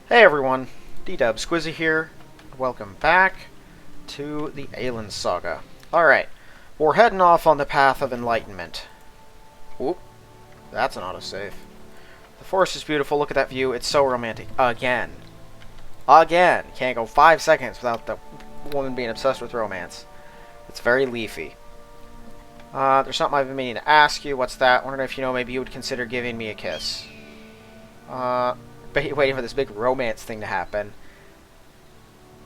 Hey everyone, D-Dub Squizzy here. Welcome back to the Aielund Saga. Alright, we're heading off on the path of enlightenment. Whoop, that's an autosave. The forest is beautiful, look at that view, it's so romantic. Again. Can't go 5 seconds without the woman being obsessed with romance. It's very leafy. There's something I've been meaning to ask you, what's that? Wondering if you know maybe you would consider giving me a kiss. Waiting for this big romance thing to happen.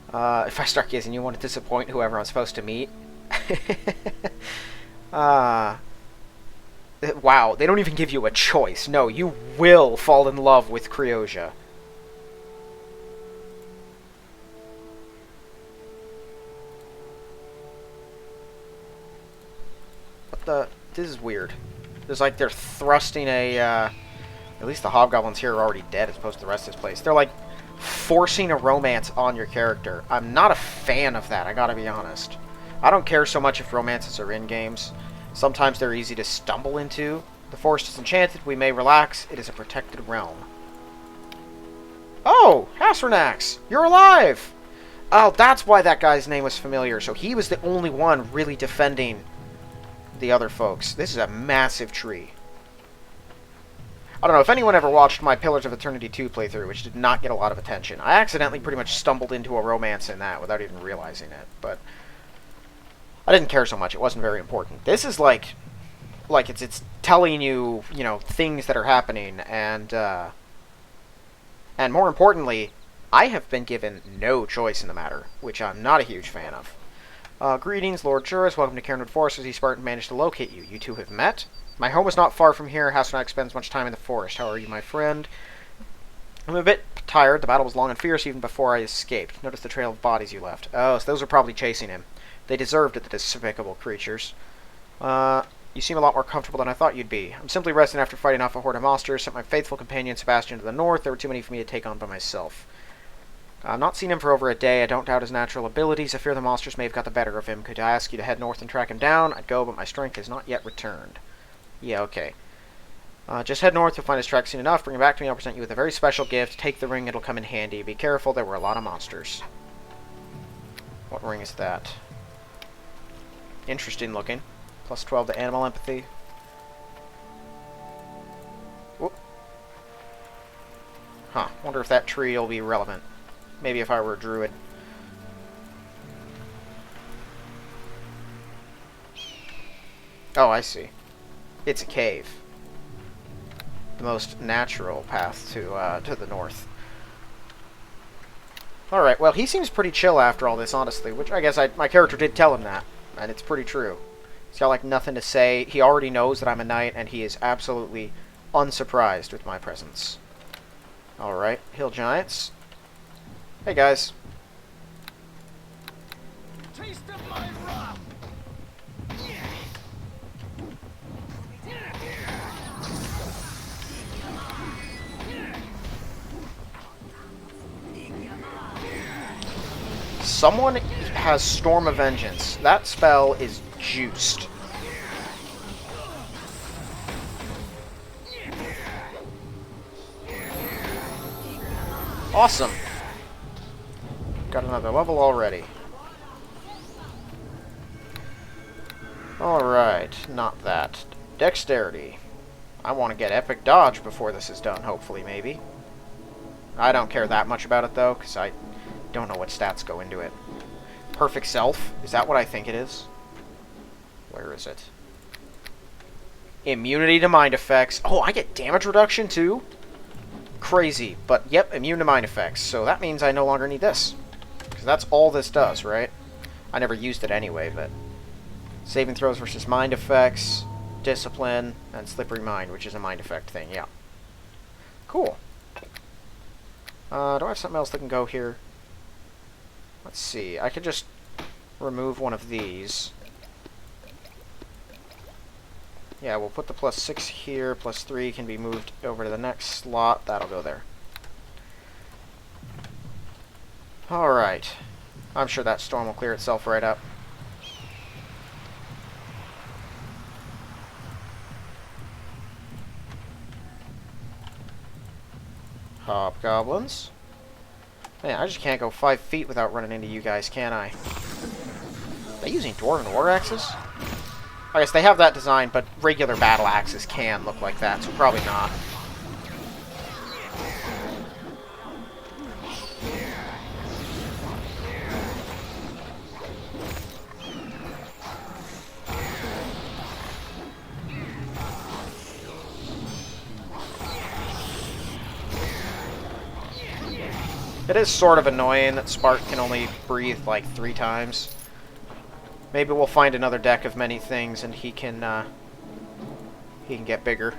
If I start kissing you, won't it disappoint whoever I'm supposed to meet? Wow, they don't even give you a choice. No, you will fall in love with Cryosia. What the? This is weird. There's like they're thrusting a, at least the hobgoblins here are already dead as opposed to the rest of this place. They're like forcing a romance on your character. I'm not a fan of that, I gotta be honest. I don't care so much if romances are in games. Sometimes they're easy to stumble into. The forest is enchanted, we may relax. It is a protected realm. Oh, Hassernax, you're alive! Oh, that's why that guy's name was familiar. So he was the only one really defending the other folks. This is a massive tree. I don't know if anyone ever watched my Pillars of Eternity 2 playthrough, which did not get a lot of attention. I accidentally pretty much stumbled into a romance in that without even realizing it, but I didn't care so much. It wasn't very important. This is like it's telling you, you know, things that are happening, and more importantly, I have been given no choice in the matter, which I'm not a huge fan of. Greetings, Lord Juris. Welcome to Cairnwood Forest. As Spartan managed to locate you. You two have met. My home is not far from here. Hassernax spends much time in the forest. How are you, my friend? I'm a bit tired. The battle was long and fierce even before I escaped. Notice the trail of bodies you left. Oh, so those are probably chasing him. They deserved it, the despicable creatures. You seem a lot more comfortable than I thought you'd be. I'm simply resting after fighting off a horde of monsters. Sent my faithful companion Sebastian to the north. There were too many for me to take on by myself. I've not seen him for over a day. I don't doubt his natural abilities. I fear the monsters may have got the better of him. Could I ask you to head north and track him down? I'd go, but my strength has not yet returned. Yeah, okay. Just head north, you'll find his tracks soon enough. Bring him back to me, I'll present you with a very special gift. Take the ring, it'll come in handy. Be careful, there were a lot of monsters. What ring is that? Interesting looking. Plus 12 to animal empathy. Whoop. Huh, wonder if that tree will be relevant. Maybe if I were a druid. Oh, I see. It's a cave. The most natural path to the north. Alright, well, he seems pretty chill after all this, honestly, which I guess my character did tell him that, and it's pretty true. He's got, like, nothing to say. He already knows that I'm a knight, and he is absolutely unsurprised with my presence. Alright, hill giants. Hey, guys. Taste of my wrath. Someone has Storm of Vengeance. That spell is juiced. Awesome. Got another level already. Alright, not that. Dexterity. I want to get Epic Dodge before this is done, hopefully, maybe. I don't care that much about it, though, because I don't know what stats go into it. Perfect Self? Is that what I think it is? Where is it? Immunity to mind effects. Oh, I get damage reduction, too? Crazy. But, yep, immune to mind effects. So that means I no longer need this. Because that's all this does, right? I never used it anyway, but... Saving throws versus mind effects, discipline, and slippery mind, which is a mind effect thing, yeah. Cool. Do I have something else that can go here? Let's see. I could just remove one of these. Yeah, we'll put the +6 here. +3 can be moved over to the next slot. That'll go there. Alright. I'm sure that storm will clear itself right up. Hobgoblins. Man, I just can't go 5 feet without running into you guys, can I? Are they using Dwarven War Axes? I guess they have that design, but regular battle axes can look like that, so probably not. It is sort of annoying that Spark can only breathe like 3 times. Maybe we'll find another deck of many things and he can get bigger.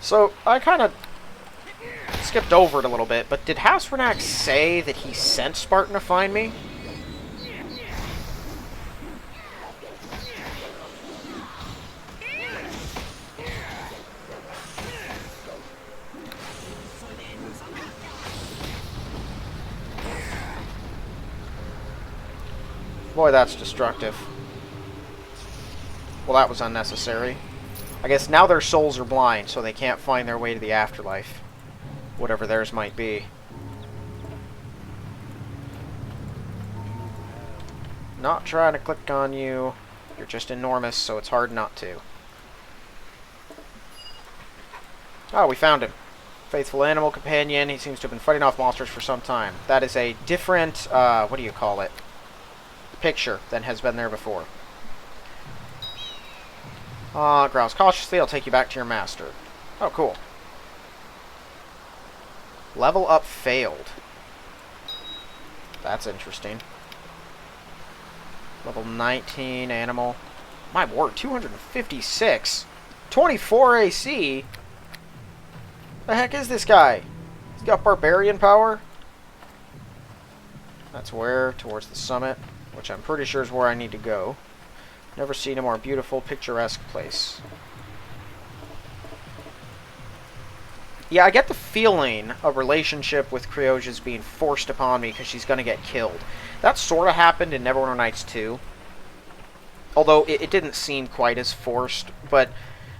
So, I kind of skipped over it a little bit, but did House Renax say that he sent Spartan to find me? Boy, that's destructive. Well, that was unnecessary. I guess now their souls are blind, so they can't find their way to the afterlife. Whatever theirs might be. Not trying to click on you. You're just enormous, so it's hard not to. Oh, we found him. Faithful animal companion. He seems to have been fighting off monsters for some time. That is a different, what do you call it? Picture than has been there before. Growls cautiously. I'll take you back to your master. Oh, cool. Level up failed. That's interesting. Level 19 animal. My word, 256. 24 AC? The heck is this guy? He's got barbarian power? That's where? Towards the summit, which I'm pretty sure is where I need to go. Never seen a more beautiful, picturesque place. Yeah, I get the feeling a relationship with Creoja is being forced upon me because she's going to get killed. That sort of happened in Neverwinter Nights 2. Although it didn't seem quite as forced, but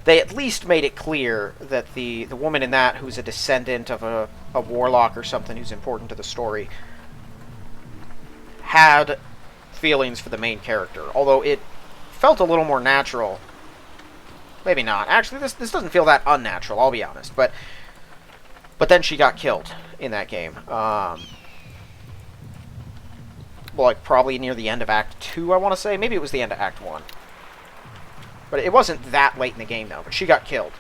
they at least made it clear that the woman in that, who's a descendant of a warlock or something who's important to the story, had feelings for the main character. Although it felt a little more natural. Maybe not. Actually, this doesn't feel that unnatural, I'll be honest. But then she got killed in that game. Well, like, probably near the end of Act 2, I want to say. Maybe it was the end of Act 1. But it wasn't that late in the game, though. But she got killed.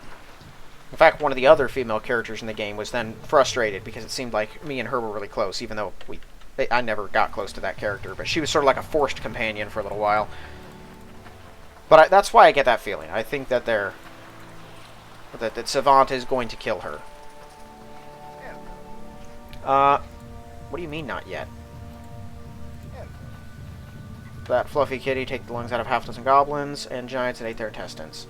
In fact, one of the other female characters in the game was then frustrated because it seemed like me and her were really close, even though I never got close to that character. But she was sort of like a forced companion for a little while. But that's why I get that feeling. I think that that Savant is going to kill her. What do you mean not yet? That fluffy kitty, take the lungs out of half a dozen goblins and giants and ate their intestines.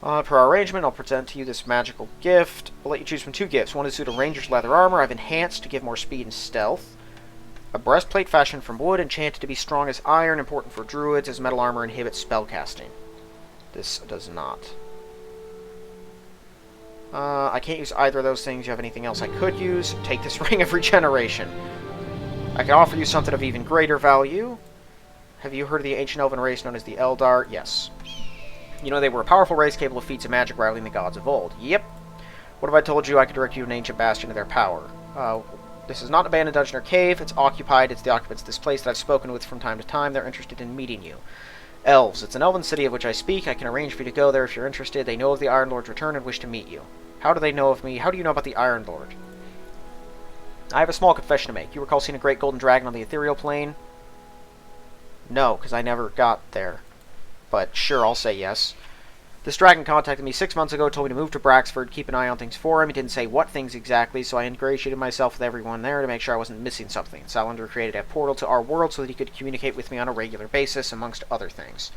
Per our arrangement, I'll present to you this magical gift. I'll let you choose from 2 gifts. One is a suit of ranger's leather armor I've enhanced to give more speed and stealth. A breastplate fashioned from wood, enchanted to be strong as iron, important for druids, as metal armor inhibits spellcasting. This does not. I can't use either of those things. You have anything else I could use? Take this ring of regeneration. I can offer you something of even greater value. Have you heard of the ancient elven race known as the Eldar? Yes. You know, they were a powerful race capable of feats of magic rivaling the gods of old. Yep. What if I told you I could direct you to an ancient bastion of their power? This is not an abandoned dungeon or cave. It's occupied. It's the occupants of this place that I've spoken with from time to time. They're interested in meeting you. Elves. It's an elven city of which I speak. I can arrange for you to go there if you're interested. They know of the Iron Lord's return and wish to meet you. How do they know of me? How do you know about the Iron Lord? I have a small confession to make. You recall seeing a great golden dragon on the ethereal plane? No, because I never got there. But sure, I'll say yes. This dragon contacted me 6 months ago, told me to move to Bracksford, keep an eye on things for him. He didn't say what things exactly, so I ingratiated myself with everyone there to make sure I wasn't missing something. Salander created a portal to our world so that he could communicate with me on a regular basis, amongst other things.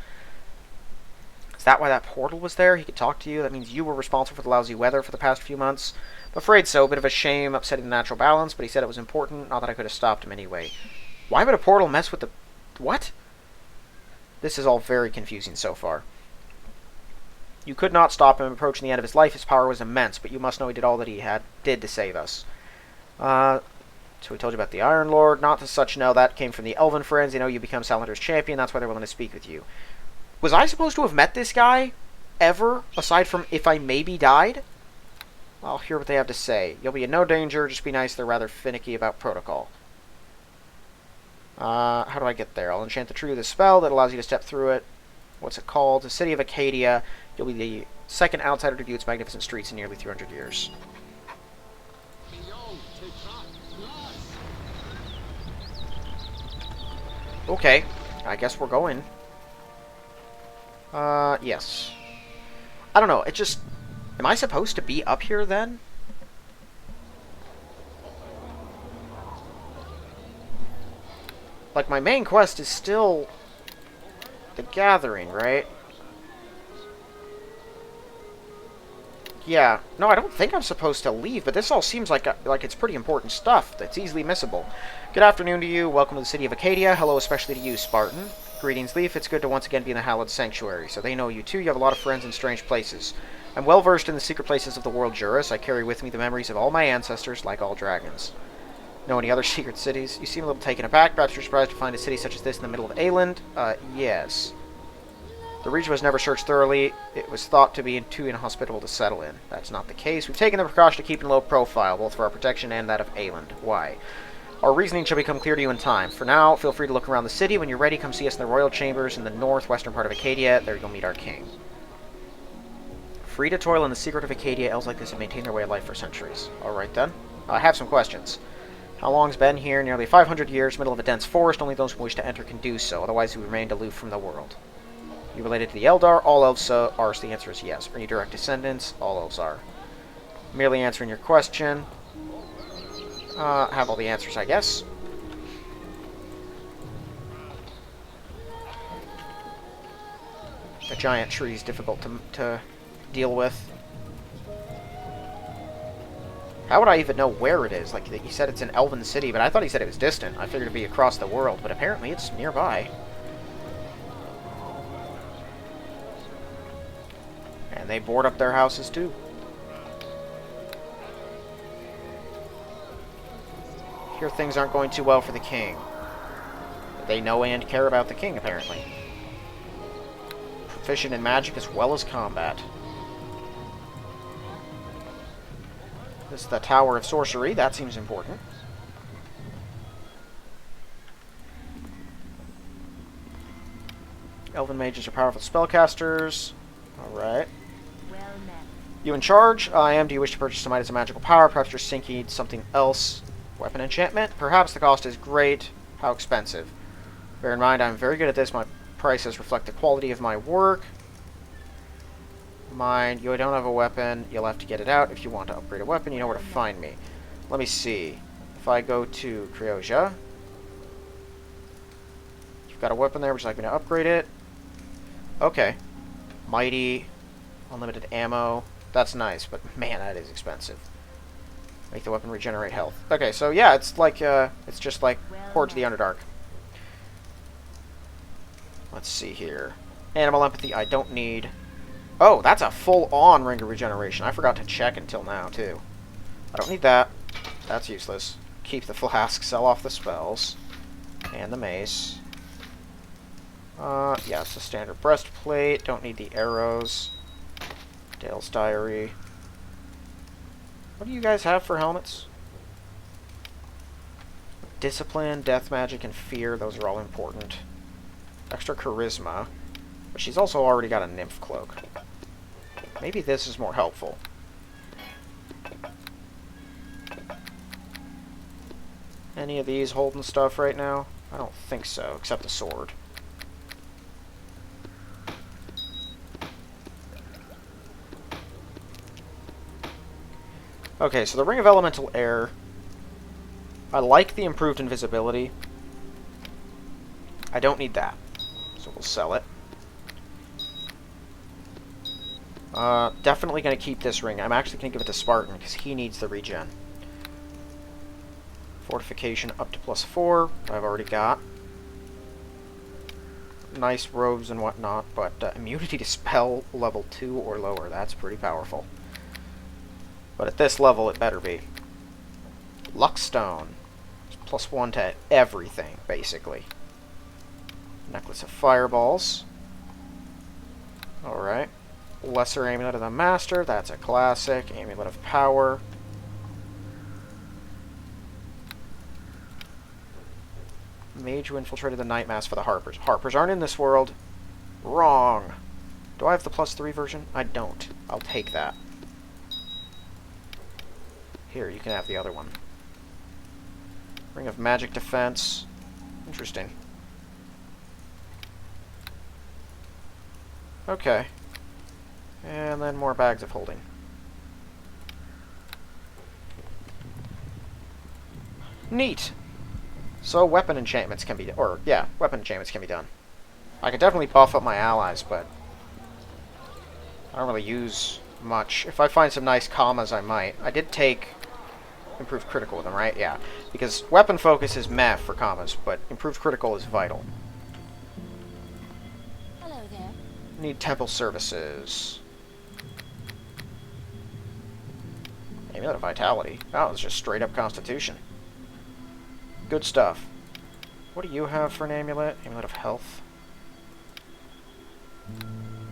Is that why that portal was there? He could talk to you? That means you were responsible for the lousy weather for the past few months? I'm afraid so. A bit of a shame, upsetting the natural balance, but he said it was important, not that I could have stopped him anyway. Why would a portal mess with the... What? This is all very confusing so far. You could not stop him approaching the end of his life. His power was immense, but you must know he did all that he did to save us. So we told you about the Iron Lord. Not to such know that came from the Elven friends. They know you become Salander's champion. That's why they're willing to speak with you. Was I supposed to have met this guy ever, aside from if I maybe died? I'll hear what they have to say. You'll be in no danger. Just be nice. They're rather finicky about protocol. How do I get there? I'll enchant the tree with a spell that allows you to step through it. What's it called? The City of Acadia. You'll be the second outsider to view its magnificent streets in nearly 300 years. Okay, I guess we're going. Yes. I don't know, it just... Am I supposed to be up here then? Like, my main quest is still... the Gathering, right? Yeah. No, I don't think I'm supposed to leave, but this all seems like it's pretty important stuff that's easily missable. Good afternoon to you. Welcome to the City of Acadia. Hello especially to you, Spartan. Greetings, Leaf. It's good to once again be in the hallowed sanctuary. So they know you too. You have a lot of friends in strange places. I'm well versed in the secret places of the world, Juris. I carry with me the memories of all my ancestors, like all dragons. Know any other secret cities? You seem a little taken aback. Perhaps you're surprised to find a city such as this in the middle of Aielund? Yes. The region was never searched thoroughly. It was thought to be too inhospitable to settle in. That's not the case. We've taken the precaution to keep in low profile, both for our protection and that of Aielund. Why? Our reasoning shall become clear to you in time. For now, feel free to look around the city. When you're ready, come see us in the royal chambers in the northwestern part of Acadia. There you'll meet our king. Free to toil in the secret of Acadia, elves like this have maintained their way of life for centuries. Alright then. I have some questions. How long's been here? Nearly 500 years, middle of a dense forest. Only those who wish to enter can do so. Otherwise, we remained aloof from the world. You related to the Eldar? All elves are, so the answer is yes. Are you direct descendants? All elves are. Merely answering your question. Have all the answers, I guess. The giant tree is difficult to deal with. How would I even know where it is? Like, he said it's an elven city, but I thought he said it was distant. I figured it'd be across the world, but apparently it's nearby. And they board up their houses, too. Here things aren't going too well for the king. But they know and care about the king, apparently. Proficient in magic as well as combat. This is the Tower of Sorcery. That seems important. Elven mages are powerful spellcasters. Alright. Well met. You in charge? I am. Do you wish to purchase some items of magical power? Perhaps you're sinking something else. Weapon enchantment? Perhaps the cost is great. How expensive? Bear in mind, I'm very good at this. My prices reflect the quality of my work. Mind, you don't have a weapon. You'll have to get it out. If you want to upgrade a weapon, you know where to find me. Let me see. If I go to Cryosia, you've got a weapon there. Would you like me to upgrade it? Okay. Mighty. Unlimited ammo. That's nice, but man, that is expensive. Make the weapon regenerate health. Okay, so yeah, it's like, it's just like Hordes of the Underdark. Let's see here. Animal empathy, I don't need. Oh, that's a full-on ring of regeneration. I forgot to check until now, too. I don't need that. That's useless. Keep the flask, sell off the spells. And the mace. Yeah, it's a standard breastplate. Don't need the arrows. Dale's Diary. What do you guys have for helmets? Discipline, death magic, and fear. Those are all important. Extra charisma. But she's also already got a nymph cloak. Maybe this is more helpful. Any of these holding stuff right now? I don't think so, except the sword. Okay, so the Ring of Elemental Air. I like the improved invisibility. I don't need that, so we'll sell it. Definitely going to keep this ring. I'm actually going to give it to Spartan, because he needs the regen. Fortification up to +4, I've already got. nice robes and whatnot, but immunity to spell level 2 or lower, that's pretty powerful. But at this level, it better be. Luckstone. +1 to everything, basically. Necklace of Fireballs. Alright. Lesser Amulet of the Master, that's a classic. Amulet of Power. Mage who infiltrated the Night Mass for the Harpers. Harpers aren't in this world. Wrong. Do I have the +3 version? I don't. I'll take that. Here, you can have the other one. Ring of Magic Defense. Interesting. Okay. And then more bags of holding. Neat! So weapon enchantments can be weapon enchantments can be done. I could definitely buff up my allies, but I don't really use much. If I find some nice commas, I might. I did take improved critical with them, right? Yeah. Because weapon focus is meh for commas, but improved critical is vital. Hello there. Need temple services. Amulet of Vitality. Oh, it's just straight up Constitution. Good stuff. What do you have for an amulet? Amulet of Health.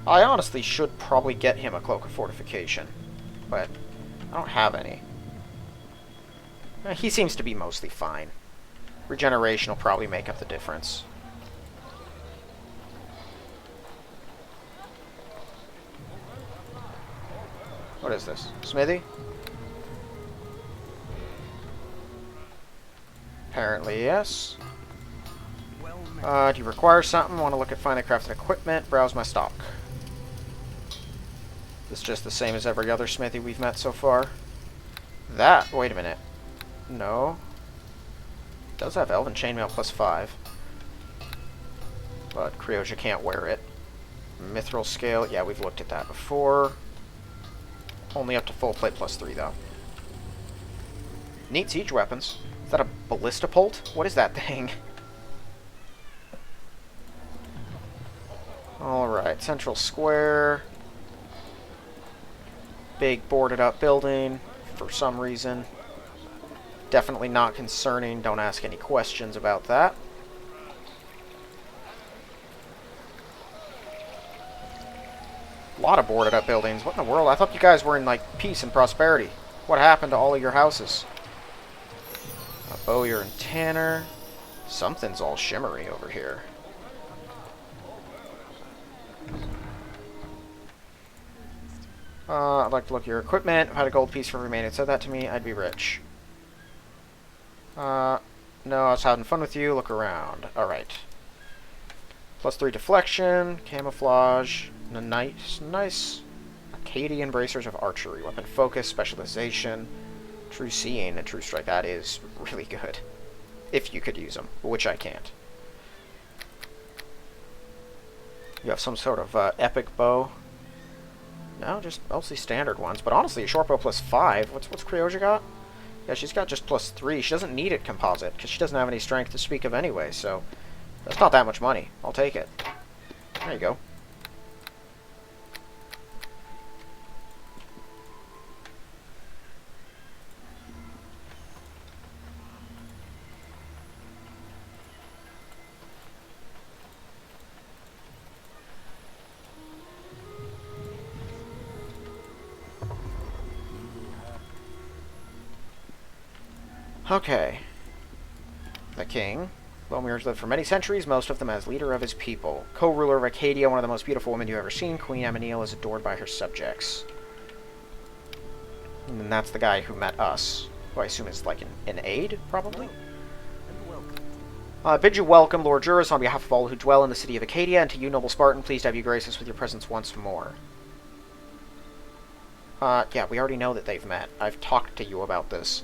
I honestly should probably get him a Cloak of Fortification, but I don't have any. He seems to be mostly fine. Regeneration will probably make up the difference. What is this? Smithy? Apparently, yes. Do you require something? Want to look at finely crafted equipment? Browse my stock. This is just the same as every other smithy we've met so far. That, wait a minute. No. It does have Elven Chainmail +5. But Cryoja can't wear it. Mithril Scale, yeah, we've looked at that before. Only up to full plate +3, though. Neat siege weapons. Is that a ballista bolt? What is that thing? Alright, Central Square. Big boarded up building for some reason. Definitely not concerning. Don't ask any questions about that. A lot of boarded up buildings. What in the world? I thought you guys were in, like, peace and prosperity. What happened to all of your houses? Bowyer and Tanner. Something's all shimmery over here. I'd like to look at your equipment. If I had a gold piece for every man who said that to me, I'd be rich. No, I was having fun with you. Look around. Alright. +3 deflection, camouflage, nice. Acadian bracers of archery, weapon focus, specialization, true seeing, and true strike. That is really good. If you could use them, which I can't. You have some sort of epic bow. No, just mostly standard ones. But honestly, a short bow +5. What's Cryoja got? Yeah, she's got just +3. She doesn't need it composite, because she doesn't have any strength to speak of anyway, so that's not that much money. I'll take it. There you go. Okay. The king. Lomir's lived for many centuries, most of them as leader of his people. Co-ruler of Acadia, one of the most beautiful women you've ever seen. Queen Amenil is adored by her subjects. And that's the guy who met us, who I assume is like an aide, probably? Bid you welcome, Lord Juris, on behalf of all who dwell in the city of Acadia, and to you, noble Spartan, pleased to have you grace us with your presence once more. Yeah, we already know that they've met. I've talked to you about this.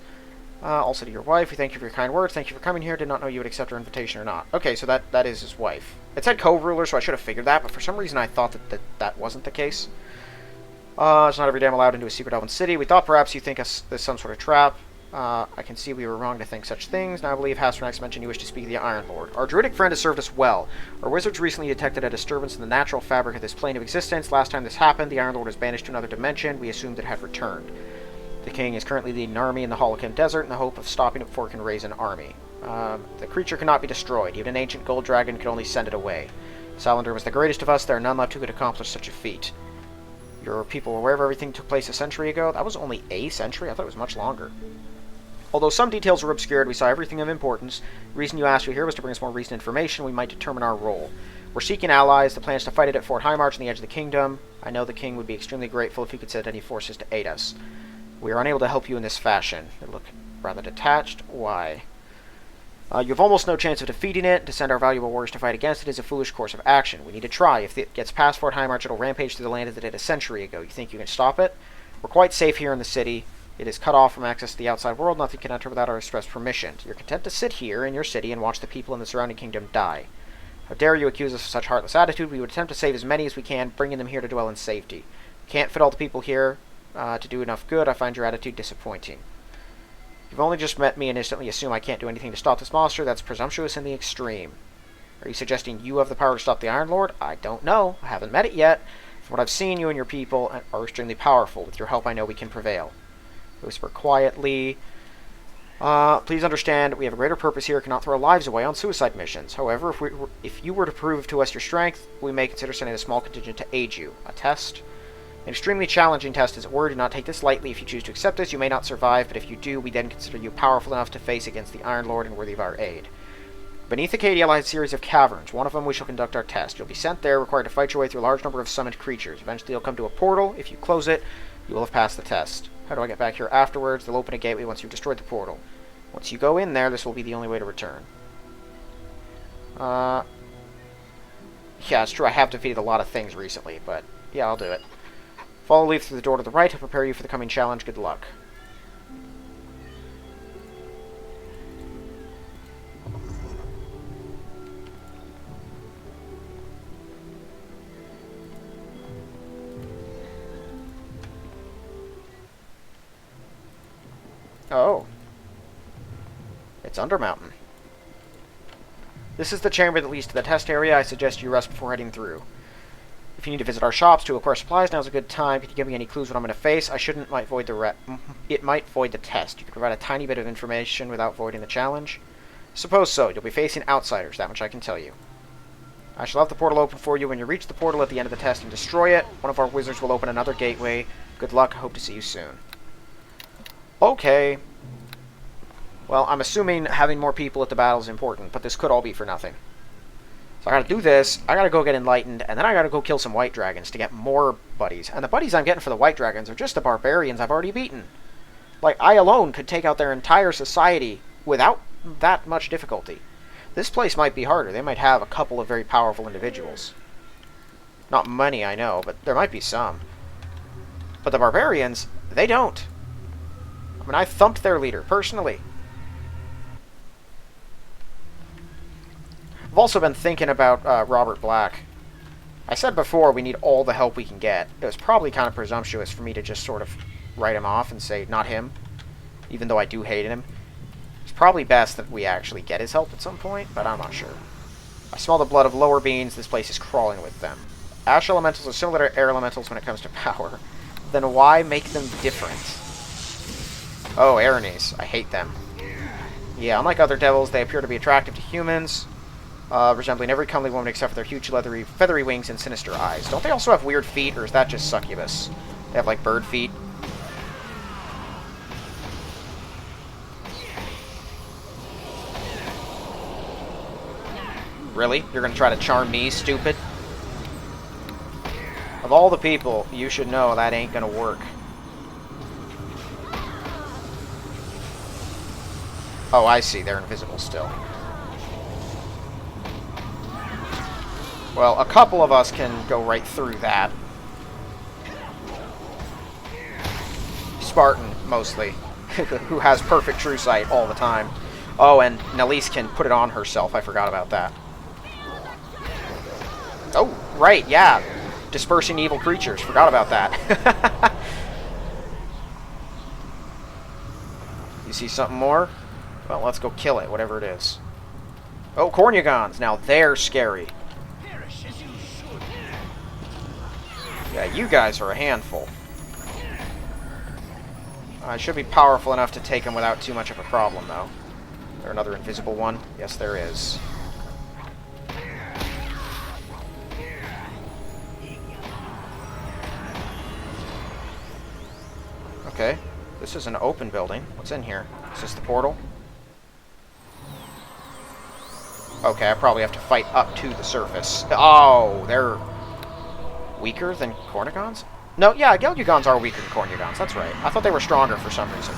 Also to your wife, we thank you for your kind words. Thank you for coming here. Did not know you would accept our invitation or not. Okay, so that is his wife. It said co-ruler, so I should have figured that, but for some reason I thought that wasn't the case. It's not every day I'm allowed into a secret elven city. We thought perhaps you think us this some sort of trap. I can see we were wrong to think such things. Now I believe Hasternax mentioned you wish to speak to the Iron Lord. Our druidic friend has served us well. Our wizards recently detected a disturbance in the natural fabric of this plane of existence. Last time this happened, the Iron Lord was banished to another dimension. We assumed it had returned. The king is currently leading an army in the Holocam Desert in the hope of stopping it before it can raise an army. The creature cannot be destroyed. Even an ancient gold dragon could only send it away. Salander was the greatest of us. There are none left who could accomplish such a feat. Your people were aware of everything took place a century ago? That was only a century? I thought it was much longer. Although some details were obscured, we saw everything of importance. The reason you asked you here was to bring us more recent information. We might determine our role. We're seeking allies. The plan is to fight it at Fort Highmarch on the edge of the kingdom. I know the king would be extremely grateful if he could send any forces to aid us. We are unable to help you in this fashion. They look rather detached. Why? You have almost no chance of defeating it. To send our valuable warriors to fight against it is a foolish course of action. We need to try. If it gets past Fort Highmarch, it'll rampage through the land as it did a century ago. You think you can stop it? We're quite safe here in the city. It is cut off from access to the outside world. Nothing can enter without our express permission. You're content to sit here in your city and watch the people in the surrounding kingdom die. How dare you accuse us of such heartless attitude? We would attempt to save as many as we can, bringing them here to dwell in safety. We can't fit all the people here to do enough good. I find your attitude disappointing. You've only just met me and instantly assume I can't do anything to stop this monster. That's presumptuous in the extreme. Are you suggesting you have the power to stop the Iron Lord? I don't know. I haven't met it yet. From what I've seen, you and your people are extremely powerful. With your help, I know we can prevail. Whisper quietly. Please understand, we have a greater purpose here. Cannot throw our lives away on suicide missions. However, if you were to prove to us your strength, we may consider sending a small contingent to aid you. A test? An extremely challenging test, as it were. Do not take this lightly. If you choose to accept this, you may not survive, but if you do, we then consider you powerful enough to face against the Iron Lord and worthy of our aid. Beneath Acadia lies a series of caverns. One of them we shall conduct our test. You'll be sent there, required to fight your way through a large number of summoned creatures. Eventually you'll come to a portal. If you close it, you will have passed the test. How do I get back here afterwards? They'll open a gateway once you've destroyed the portal. Once you go in there, this will be the only way to return. Yeah, it's true. I have defeated a lot of things recently, but yeah, I'll do it. Follow leaf through the door to the right to prepare you for the coming challenge. Good luck. Oh. It's Undermountain. This is the chamber that leads to the test area. I suggest you rest before heading through. If you need to visit our shops to acquire supplies, now's a good time. Can you give me any clues what I'm going to face? It might void the test. You can provide a tiny bit of information without voiding the challenge. Suppose so. You'll be facing outsiders, that much I can tell you. I shall have the portal open for you. When you reach the portal at the end of the test and destroy it, one of our wizards will open another gateway. Good luck. I hope to see you soon. Okay. Well, I'm assuming having more people at the battle is important, but this could all be for nothing. So I gotta do this, I gotta go get enlightened, and then I gotta go kill some white dragons to get more buddies. And the buddies I'm getting for the white dragons are just the barbarians I've already beaten. Like, I alone could take out their entire society without that much difficulty. This place might be harder. They might have a couple of very powerful individuals. Not many, I know, but there might be some. But the barbarians, they don't. I mean, I thumped their leader, personally. I've also been thinking about Robert Black. I said before we need all the help we can get. It was probably kind of presumptuous for me to just sort of write him off and say, not him, even though I do hate him. It's probably best that we actually get his help at some point, but I'm not sure. I smell the blood of lower beings. This place is crawling with them. Ash elementals are similar to air elementals when it comes to power. Then why make them different? Oh, Aranese. I hate them. Yeah, unlike other devils, they appear to be attractive to humans. Resembling every comely woman except for their huge feathery wings and sinister eyes. Don't they also have weird feet, or is that just succubus? They have, like, bird feet. Really? You're gonna try to charm me, stupid? Of all the people, you should know that ain't gonna work. Oh, I see. They're invisible still. Well, a couple of us can go right through that. Spartan, mostly. Who has perfect true sight all the time. Oh, and Nelise can put it on herself. I forgot about that. Oh, right, yeah. Dispersing evil creatures. Forgot about that. You see something more? Well, let's go kill it, whatever it is. Oh, Cornugons! Now they're scary. Perish as you should. Yeah, you guys are a handful. I should be powerful enough to take them without too much of a problem, though. Is there another invisible one? Yes, there is. Okay. This is an open building. What's in here? Is this the portal? Okay, I probably have to fight up to the surface. Oh, they're weaker than Cornugons? No, yeah, Gelugons are weaker than Cornugons. That's right. I thought they were stronger for some reason.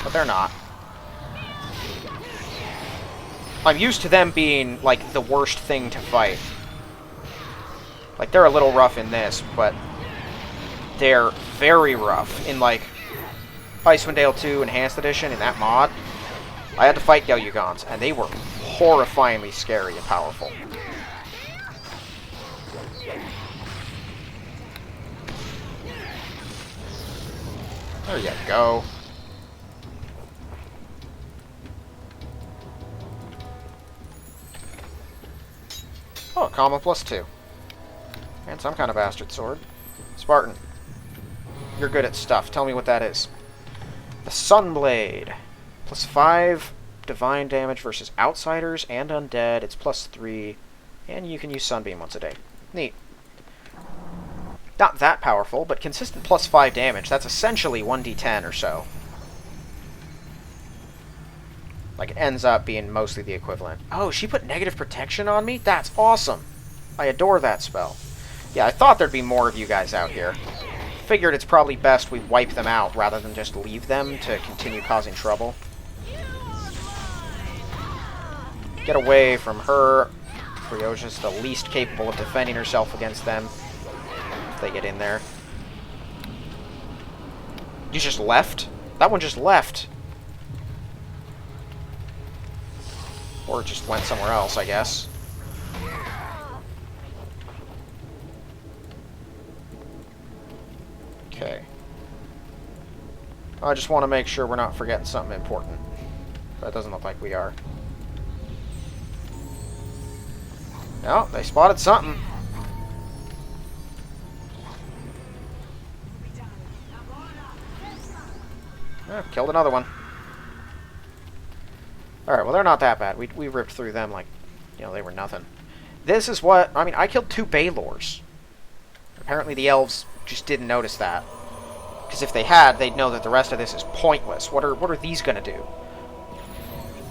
But they're not. I'm used to them being, like, the worst thing to fight. Like, they're a little rough in this, but they're very rough in, like, Icewind Dale 2 Enhanced Edition in that mod. I had to fight Gelugons, and they were horrifyingly scary and powerful. There you go. Oh, common +2. And some kind of bastard sword. Spartan, you're good at stuff. Tell me what that is. The Sunblade. +5 divine damage versus outsiders and undead. It's +3. And you can use Sunbeam once a day. Neat. Not that powerful, but consistent +5 damage. That's essentially 1d10 or so. Like, it ends up being mostly the equivalent. Oh, she put negative protection on me? That's awesome. I adore that spell. Yeah, I thought there'd be more of you guys out here. Figured it's probably best we wipe them out rather than just leave them to continue causing trouble. Get away from her. Brioja's the least capable of defending herself against them. If they get in there. You just left? That one just left. Or it just went somewhere else, I guess. Okay. I just want to make sure we're not forgetting something important. That doesn't look like we are. No, they spotted something. Killed another one. Alright, well, they're not that bad. We ripped through them like, you know, they were nothing. This is what... I mean, I killed 2 Baylors. Apparently the elves just didn't notice that. Because if they had, they'd know that the rest of this is pointless. What are these going to do?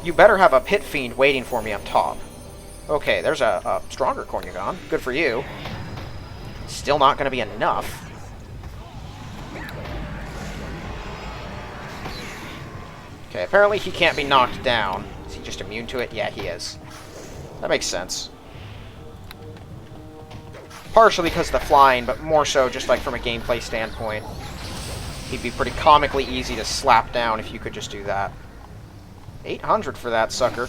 You better have a Pit Fiend waiting for me up top. Okay, there's a stronger Cornugon. Good for you. Still not going to be enough. Okay, apparently he can't be knocked down. Is he just immune to it? Yeah, he is. That makes sense. Partially because of the flying, but more so just like from a gameplay standpoint. He'd be pretty comically easy to slap down if you could just do that. 800 for that sucker.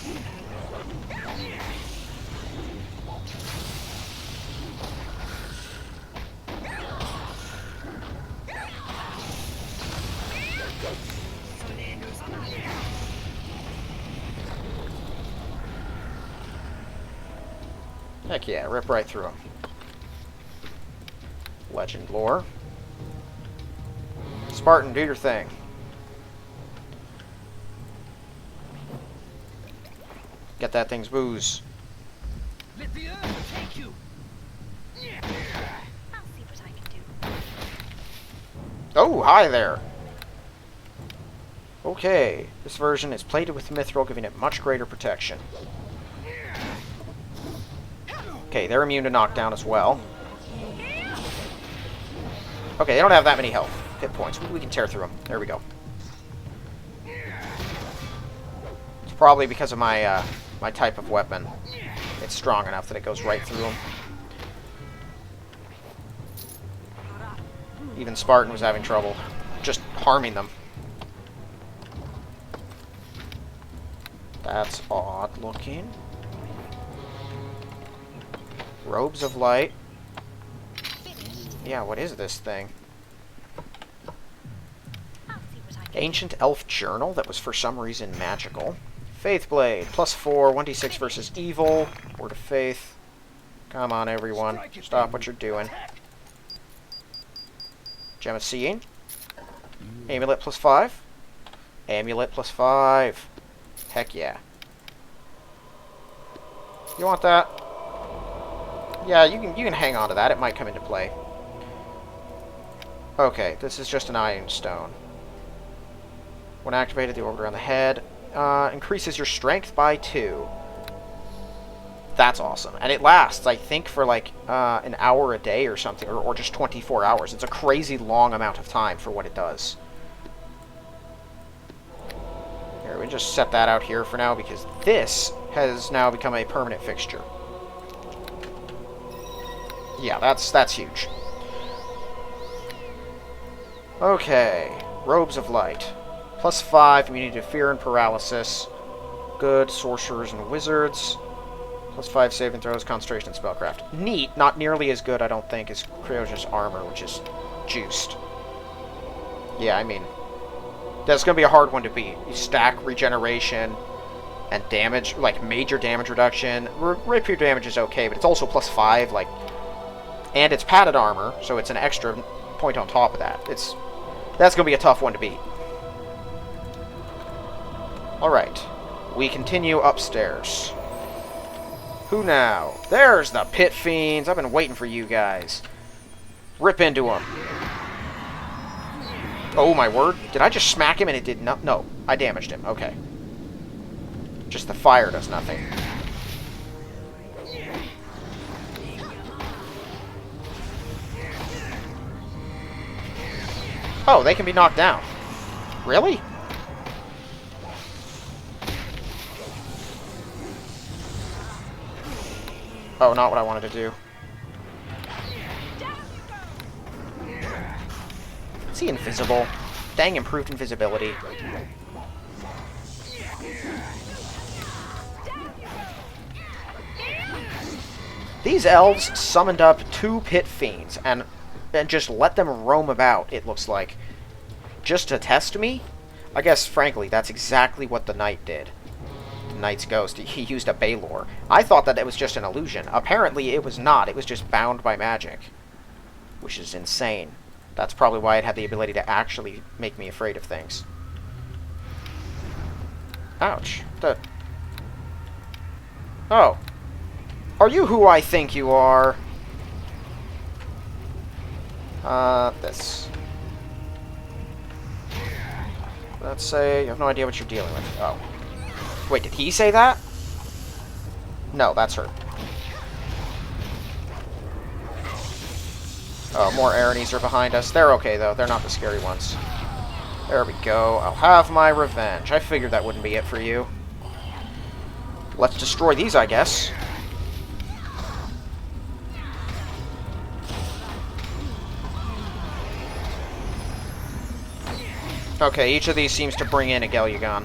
Heck yeah, rip right through him. Legend lore. Spartan, do your thing. Get that thing's booze. Let the earth take you. I'll see what I can do. Oh, hi there. Okay, this version is plated with mithril, giving it much greater protection. Okay, they're immune to knockdown as well. Okay, they don't have that many health hit points. We can tear through them. There we go. It's probably because of my my type of weapon. It's strong enough that it goes right through them. Even Spartan was having trouble just harming them. That's odd looking. Robes of Light. Yeah, what is this thing? I'll see what I Ancient Elf Journal that was for some reason magical. Faith Blade, +4, 1d6 versus evil. Word of Faith. Come on, everyone. Stop what you're doing. Gem of Seeing. Amulet +5. Amulet +5. Heck yeah. You want that? Yeah, you can hang on to that. It might come into play. Okay, this is just an iron stone. When activated, the orbit around the head increases your strength by 2. That's awesome. And it lasts, I think, for like an hour a day or something, or just 24 hours. It's a crazy long amount of time for what it does. Here, we just set that out here for now because this has now become a permanent fixture. Yeah, that's huge. Okay, Robes of Light. +5, immunity to fear and paralysis. Good, sorcerers and wizards. +5 saving throws, concentration, and spellcraft. Neat, not nearly as good, I don't think, as Cryoja's armor, which is juiced. Yeah, I mean, that's going to be a hard one to beat. You stack regeneration and damage, like major damage reduction. Rapier damage is okay, but it's also +5, like, and it's padded armor, so it's an extra point on top of that. That's going to be a tough one to beat. Alright, we continue upstairs. Who now? There's the Pit Fiends. I've been waiting for you guys. Rip into them. Oh my word. Did I just smack him and it did not? No, I damaged him. Okay. Just the fire does nothing. Oh, they can be knocked down. Really? Oh, not what I wanted to do. Is he invisible? Dang, improved invisibility. These elves summoned up 2 Pit Fiends and just let them roam about, it looks like. Just to test me? I guess, frankly, that's exactly what the Knight did. Knight's Ghost. He used a Baylor. I thought that it was just an illusion. Apparently it was not. It was just bound by magic. Which is insane. That's probably why it had the ability to actually make me afraid of things. Ouch. Oh. Are you who I think you are? This. Let's say you have no idea what you're dealing with. Oh. Wait, did he say that? No, that's her. Oh, more Aranis are behind us. They're okay, though. They're not the scary ones. There we go. I'll have my revenge. I figured that wouldn't be it for you. Let's destroy these, I guess. Okay, each of these seems to bring in a Gelyagon.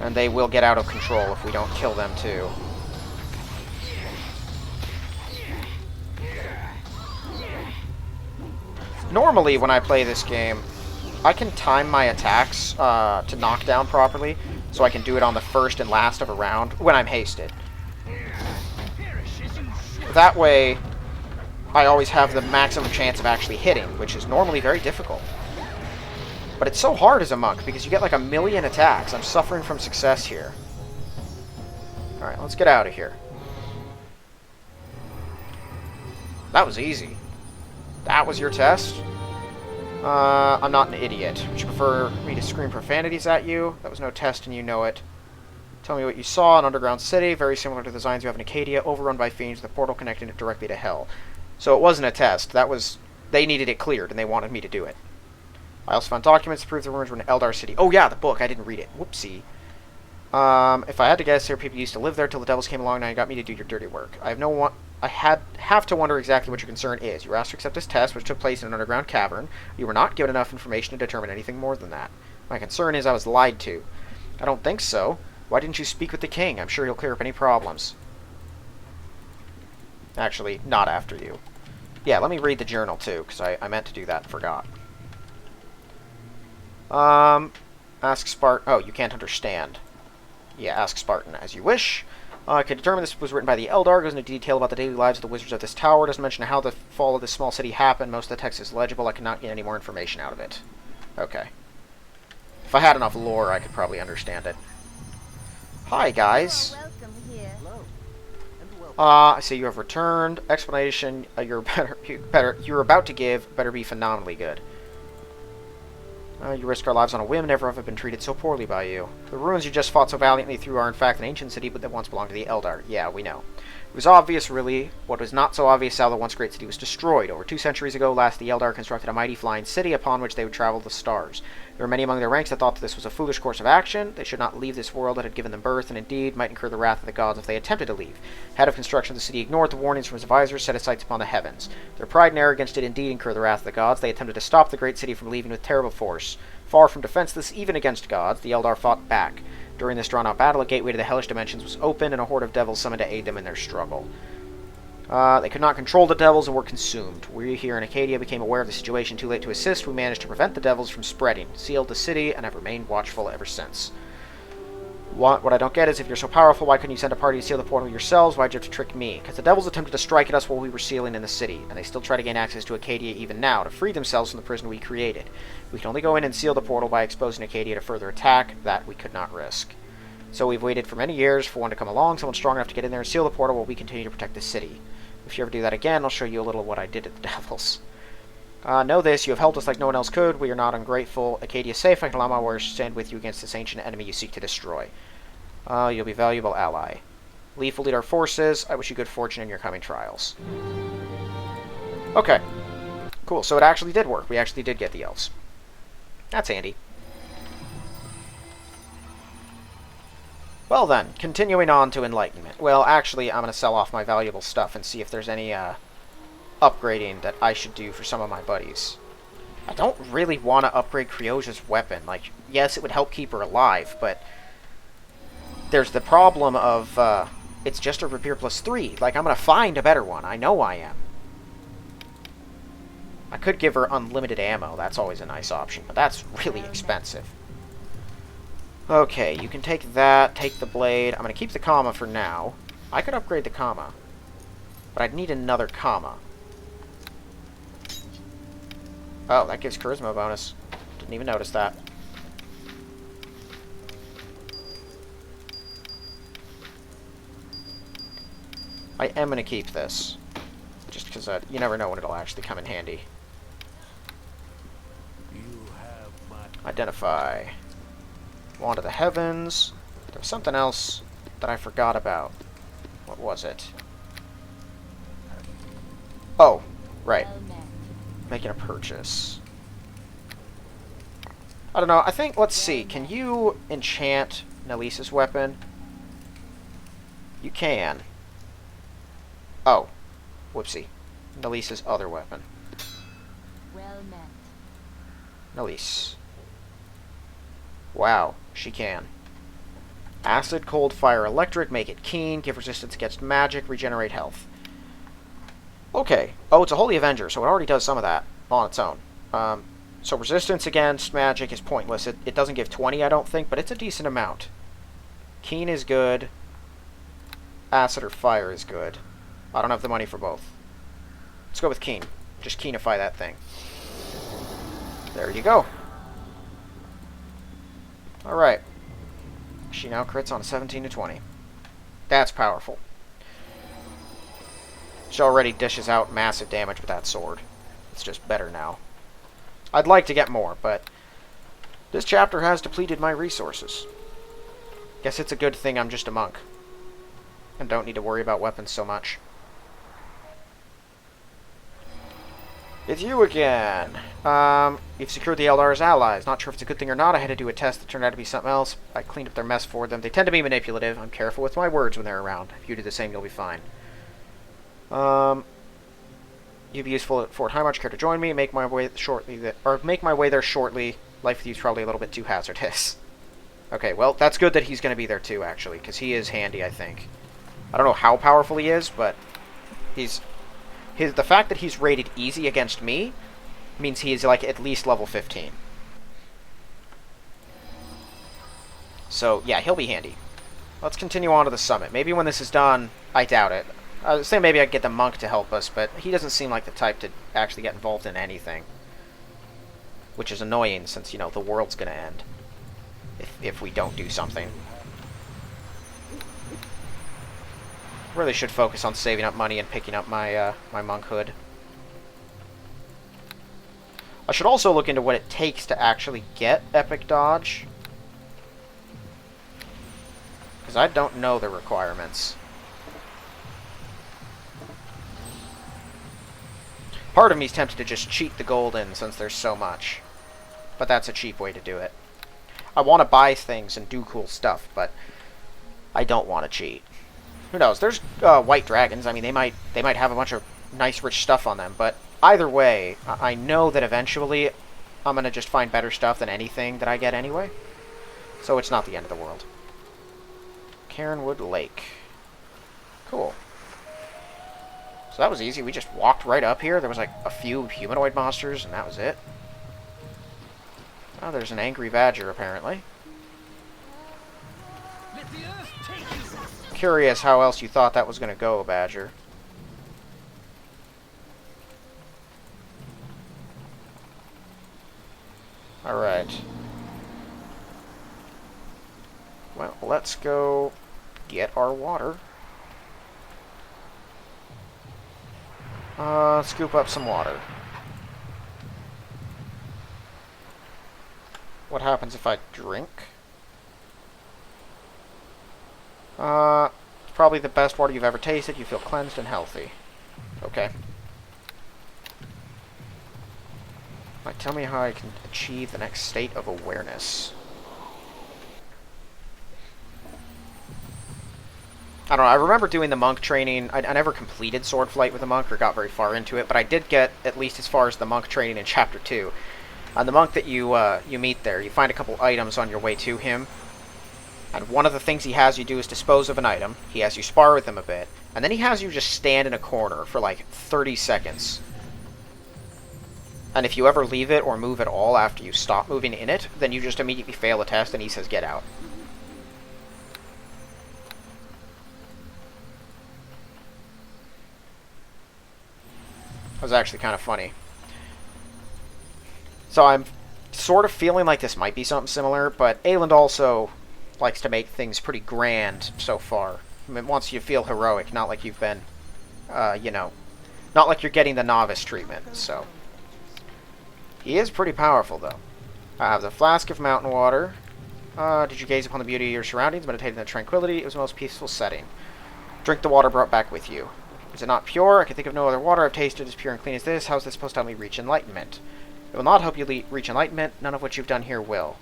And they will get out of control if we don't kill them, too. Normally, when I play this game, I can time my attacks to knock down properly, so I can do it on the first and last of a round when I'm hasted. That way, I always have the maximum chance of actually hitting, which is normally very difficult. But it's so hard as a monk, because you get like 1,000,000 attacks. I'm suffering from success here. Alright, let's get out of here. That was easy. That was your test? I'm not an idiot. Would you prefer me to scream profanities at you? That was no test and you know it. Tell me what you saw. An underground city, very similar to the designs you have in Acadia, overrun by fiends with a portal connecting it directly to hell. So it wasn't a test. That was... They needed it cleared, and they wanted me to do it. I also found documents to prove the rumors were in Eldar City. Oh yeah, the book. I didn't read it. Whoopsie. If I had to guess, there people used to live there till the devils came along and got me to do your dirty work. I have to wonder exactly what your concern is. You were asked to accept this test, which took place in an underground cavern. You were not given enough information to determine anything more than that. My concern is I was lied to. I don't think so. Why didn't you speak with the king? I'm sure he'll clear up any problems. Actually, not after you. Yeah, let me read the journal too, because I meant to do that and forgot. Ask Spartan. Oh, you can't understand. Yeah, ask Spartan as you wish. I can determine this was written by the Eldar. Goes into detail about the daily lives of the wizards of this tower. Doesn't mention how the fall of this small city happened. Most of the text is legible. I cannot get any more information out of it. Okay. If I had enough lore, I could probably understand it. Hi, guys. I see you have returned. Explanation you're about to give better be phenomenally good. You risk our lives on a whim, never have I been treated so poorly by you. The ruins you just fought so valiantly through are in fact an ancient city, but that once belonged to the Eldar. Yeah, we know. It was obvious, really. What was not so obvious, how the once great city was destroyed. Over 2 centuries ago, last the Eldar constructed a mighty flying city upon which they would travel the stars. There were many among their ranks that thought that this was a foolish course of action. They should not leave this world that had given them birth, and indeed might incur the wrath of the gods if they attempted to leave. Head of construction of the city ignored the warnings from his advisors, set his sights upon the heavens. Their pride and arrogance did indeed incur the wrath of the gods. They attempted to stop the great city from leaving with terrible force. Far from defenseless even against gods, the Eldar fought back. During this drawn-out battle, a gateway to the hellish dimensions was opened, and a horde of devils summoned to aid them in their struggle. They could not control the devils and were consumed. We here in Acadia became aware of the situation too late to assist. We managed to prevent the devils from spreading, sealed the city, and have remained watchful ever since. What I don't get is, if you're so powerful, why couldn't you send a party to seal the portal yourselves? Why'd you have to trick me? Because the devils attempted to strike at us while we were sealing in the city, and they still try to gain access to Acadia even now, to free themselves from the prison we created. We can only go in and seal the portal by exposing Acadia to further attack. That we could not risk. So we've waited for many years for one to come along, someone strong enough to get in there and seal the portal while we continue to protect the city. If you ever do that again, I'll show you a little of what I did at the devils. Know this, you have helped us like no one else could. We are not ungrateful. Acadia is safe. I can allow my warriors to stand with you against this ancient enemy you seek to destroy. You'll be a valuable ally. Leaf will lead our forces. I wish you good fortune in your coming trials. Okay. Cool, so it actually did work. We actually did get the elves. That's handy. Well then, continuing on to Enlightenment. Well, actually, I'm going to sell off my valuable stuff and see if there's any upgrading that I should do for some of my buddies. I don't really want to upgrade Creosia's weapon. Like, yes, it would help keep her alive, but there's the problem of, it's just a rapier +3. Like, I'm going to find a better one. I know I am. I could give her unlimited ammo. That's always a nice option, but that's really expensive. Okay, you can take that, take the blade. I'm going to keep the comma for now. I could upgrade the comma, but I'd need another comma. Oh, that gives charisma bonus. Didn't even notice that. I am going to keep this, just because you never know when it'll actually come in handy. Identify. Wand of the Heavens. There was something else that I forgot about. What was it? Oh, right. Making a purchase. I don't know. I think, let's see. Can you enchant Nelisa's weapon? You can. Oh. Whoopsie. Nelisa's other weapon. Well met. Nelise. Wow, she can. Acid, cold, fire, electric, make it keen, give resistance against magic, regenerate health. Okay. Oh, it's a Holy Avenger, so it already does some of that on its own. So resistance against magic is pointless. It doesn't give 20, I don't think, but it's a decent amount. Keen is good. Acid or fire is good. I don't have the money for both. Let's go with keen. Just keenify that thing. There you go. Alright. She now crits on a 17 to 20. That's powerful. She already dishes out massive damage with that sword. It's just better now. I'd like to get more, but this chapter has depleted my resources. Guess it's a good thing I'm just a monk and don't need to worry about weapons so much. It's you again. You've secured the Eldar as allies. Not sure if it's a good thing or not. I had to do a test that turned out to be something else. I cleaned up their mess for them. They tend to be manipulative. I'm careful with my words when they're around. If you do the same, you'll be fine. You'd be useful at Fort Highmarch. Care to join me? Make my way there shortly. Life with you is probably a little bit too hazardous. Okay, well, that's good that he's going to be there too, actually, because he is handy, I think. I don't know how powerful he is, but the fact that he's rated easy against me means he is, like, at least level 15. So, yeah, he'll be handy. Let's continue on to the summit. Maybe when this is done, I doubt it. I was saying maybe I could get the monk to help us, but he doesn't seem like the type to actually get involved in anything. Which is annoying, since, you know, the world's gonna end. If we don't do something. Really should focus on saving up money and picking up my, my monkhood. I should also look into what it takes to actually get Epic Dodge. Because I don't know the requirements. Part of me is tempted to just cheat the gold in since there's so much. But that's a cheap way to do it. I want to buy things and do cool stuff, but I don't want to cheat. Who knows? There's white dragons. I mean, they might have a bunch of nice, rich stuff on them. But either way, I know that eventually I'm going to just find better stuff than anything that I get anyway. So it's not the end of the world. Cairnwood Lake. Cool. So that was easy. We just walked right up here. There was like a few humanoid monsters, and that was it. Oh, there's an angry badger, apparently. Let the earth take you. Curious how else you thought that was going to go, badger. Alright. Well, let's go get our water. Scoop up some water. What happens if I drink? It's probably the best water you've ever tasted. You feel cleansed and healthy. Okay. Right, tell me how I can achieve the next state of awareness. I don't know, I remember doing the monk training. I never completed Sword Flight with a monk or got very far into it, but I did get at least as far as the monk training in Chapter 2. The monk that you meet there, you find a couple items on your way to him, and one of the things he has you do is dispose of an item. He has you spar with him a bit, and then he has you just stand in a corner for like 30 seconds. And if you ever leave it or move at all after you stop moving in it, then you just immediately fail a test and he says get out. That was actually kind of funny. So I'm sort of feeling like this might be something similar, but Aielund also likes to make things pretty grand so far. I mean, wants you to feel heroic, not like you've been, you know, not like you're getting the novice treatment, so. He is pretty powerful, though. I have the flask of mountain water. Did you gaze upon the beauty of your surroundings, meditate in the tranquility? It was the most peaceful setting. Drink the water brought back with you. Is it not pure? I can think of no other water I've tasted as pure and clean as this. How is this supposed to help me reach enlightenment? It will not help you reach enlightenment. None of what you've done here will.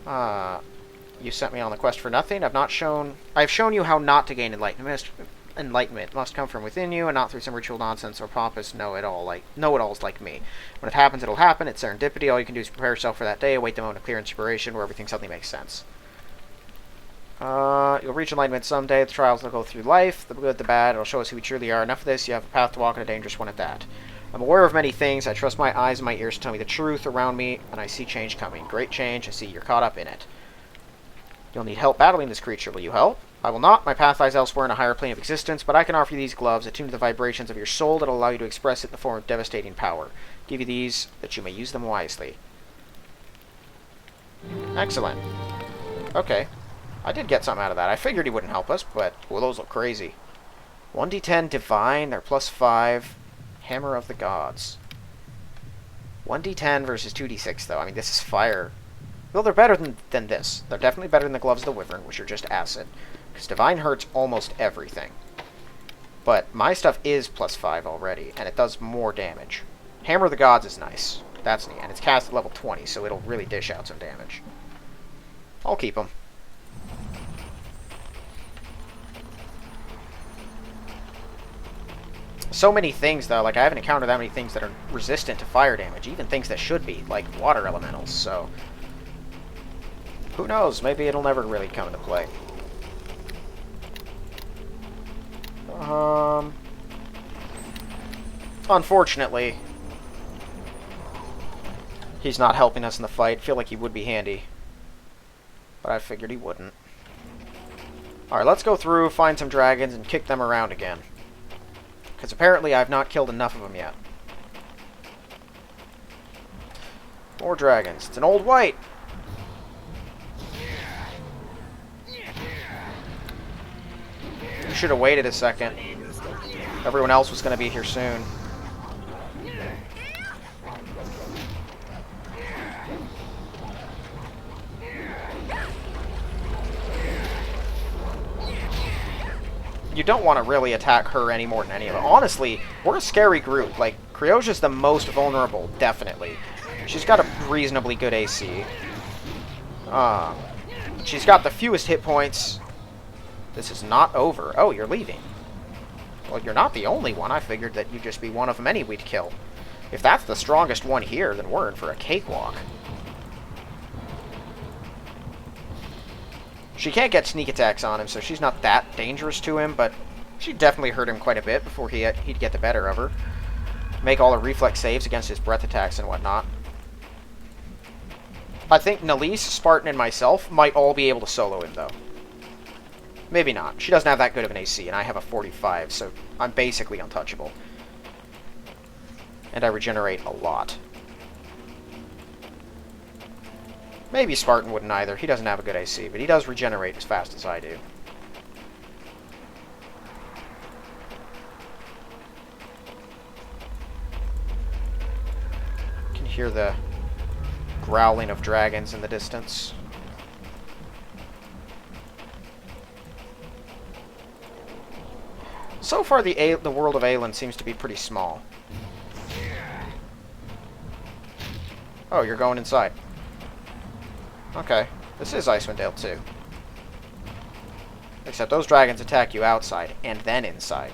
You sent me on the quest for nothing. I've shown you how not to gain enlightenment. Enlightenment must come from within you, and not through some ritual nonsense or pompous know-it-alls like me. When it happens, it'll happen. It's serendipity. All you can do is prepare yourself for that day. Await the moment of clear inspiration, where everything suddenly makes sense. You'll reach enlightenment someday. The trials will go through life, the good, the bad. It'll show us who we truly are. Enough of this. You have a path to walk, and a dangerous one at that. I'm aware of many things. I trust my eyes and my ears to tell me the truth around me, and I see change coming. Great change. I see you're caught up in it. You'll need help battling this creature. Will you help? I will not. My path lies elsewhere in a higher plane of existence, but I can offer you these gloves, attuned to the vibrations of your soul that will allow you to express it in the form of devastating power. Give you these, that you may use them wisely. Excellent. Okay. I did get something out of that. I figured he wouldn't help us, but well, those look crazy. 1d10 Divine, they're +5. Hammer of the Gods. 1d10 versus 2d6, though. I mean, this is fire. Well, they're better than this. They're definitely better than the Gloves of the Wyvern, which are just acid. Because Divine hurts almost everything. But my stuff is +5 already, and it does more damage. Hammer of the Gods is nice. That's neat. And it's cast at level 20, so it'll really dish out some damage. I'll keep them. So many things, though. Like, I haven't encountered that many things that are resistant to fire damage. Even things that should be, like water elementals, so. Who knows? Maybe it'll never really come into play. Unfortunately, he's not helping us in the fight. I feel like he would be handy. But I figured he wouldn't. Alright, let's go through, find some dragons, and kick them around again. Because apparently I've not killed enough of them yet. More dragons. It's an old white! You should have waited a second. Everyone else was going to be here soon. You don't want to really attack her any more than any of them. Honestly, we're a scary group. Like, Kryosia's the most vulnerable, definitely. She's got a reasonably good AC. She's got the fewest hit points. This is not over. Oh, you're leaving. Well, you're not the only one. I figured that you'd just be one of many we'd kill. If that's the strongest one here, then we're in for a cakewalk. She can't get sneak attacks on him, so she's not that dangerous to him, but she'd definitely hurt him quite a bit before he'd get the better of her. Make all her reflex saves against his breath attacks and whatnot. I think Nalise, Spartan, and myself might all be able to solo him, though. Maybe not. She doesn't have that good of an AC, and I have a 45, so I'm basically untouchable. And I regenerate a lot. Maybe Spartan wouldn't either. He doesn't have a good AC, but he does regenerate as fast as I do. You can hear the growling of dragons in the distance. So far, the world of Aielund seems to be pretty small. Oh, you're going inside. Okay, this is Icewind Dale too. Except those dragons attack you outside, and then inside.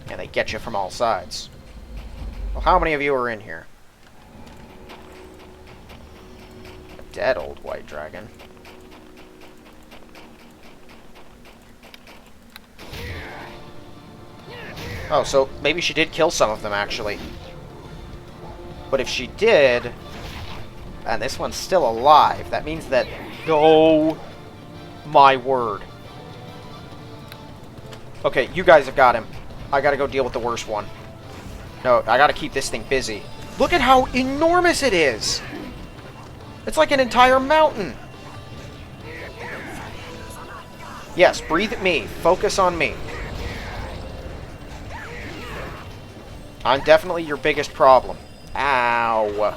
And they get you from all sides. Well, how many of you are in here? A dead old white dragon. Oh, so maybe she did kill some of them, actually. But if she did... And this one's still alive. That means that... Oh, my word. Okay, you guys have got him. I gotta go deal with the worst one. No, I gotta keep this thing busy. Look at how enormous it is! It's like an entire mountain. Yes, breathe at me. Focus on me. I'm definitely your biggest problem. Ow.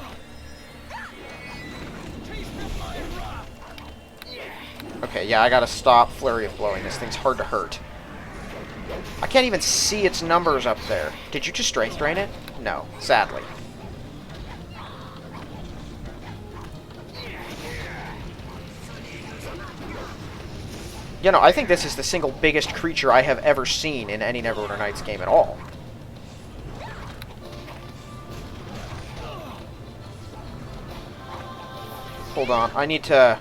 Okay, yeah, I gotta stop Flurry of Blowing. This thing's hard to hurt. I can't even see its numbers up there. Did you just Strength Drain it? No, sadly. You know, I think this is the single biggest creature I have ever seen in any Neverwinter Nights game at all. Hold on, I need to...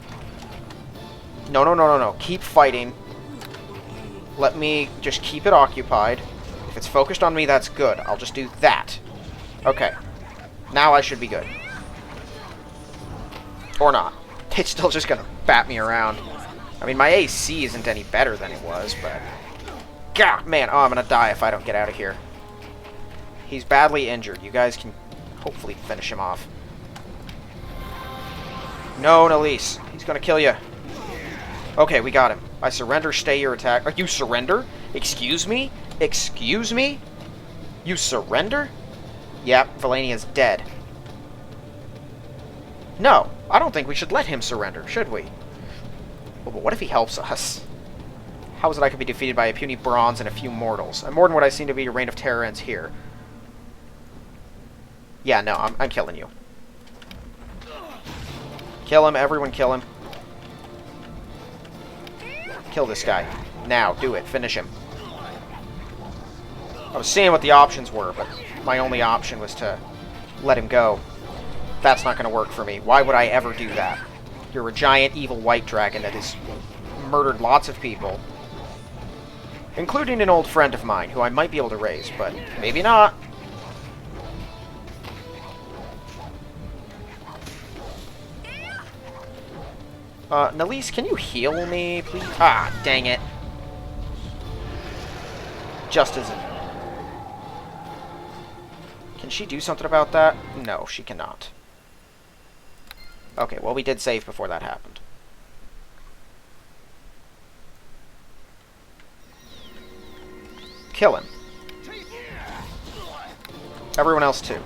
No. Keep fighting. Let me just keep it occupied. If it's focused on me, that's good. I'll just do that. Okay. Now I should be good. Or not. It's still just gonna bat me around. I mean, my AC isn't any better than it was, but... God, man. Oh, I'm gonna die if I don't get out of here. He's badly injured. You guys can hopefully finish him off. No, Nalise. He's gonna kill you. Okay, we got him. I surrender, stay your attack. You surrender? Excuse me? Excuse me? You surrender? Yep, Valenia's dead. No, I don't think we should let him surrender, should we? Well, but what if he helps us? How is it I could be defeated by a puny bronze and a few mortals? And more than what I seem to be, your reign of terror ends here. Yeah, no, I'm killing you. Kill him, everyone kill him. Kill this guy. Now, do it. Finish him. I was seeing what the options were, but my only option was to let him go. That's not going to work for me. Why would I ever do that? You're a giant evil white dragon that has murdered lots of people. Including an old friend of mine, who I might be able to raise, but maybe not. Nalise, can you heal me, please? Ah, dang it. Just as it... Can she do something about that? No, she cannot. Okay, well, we did save before that happened. Kill him. Everyone else, too.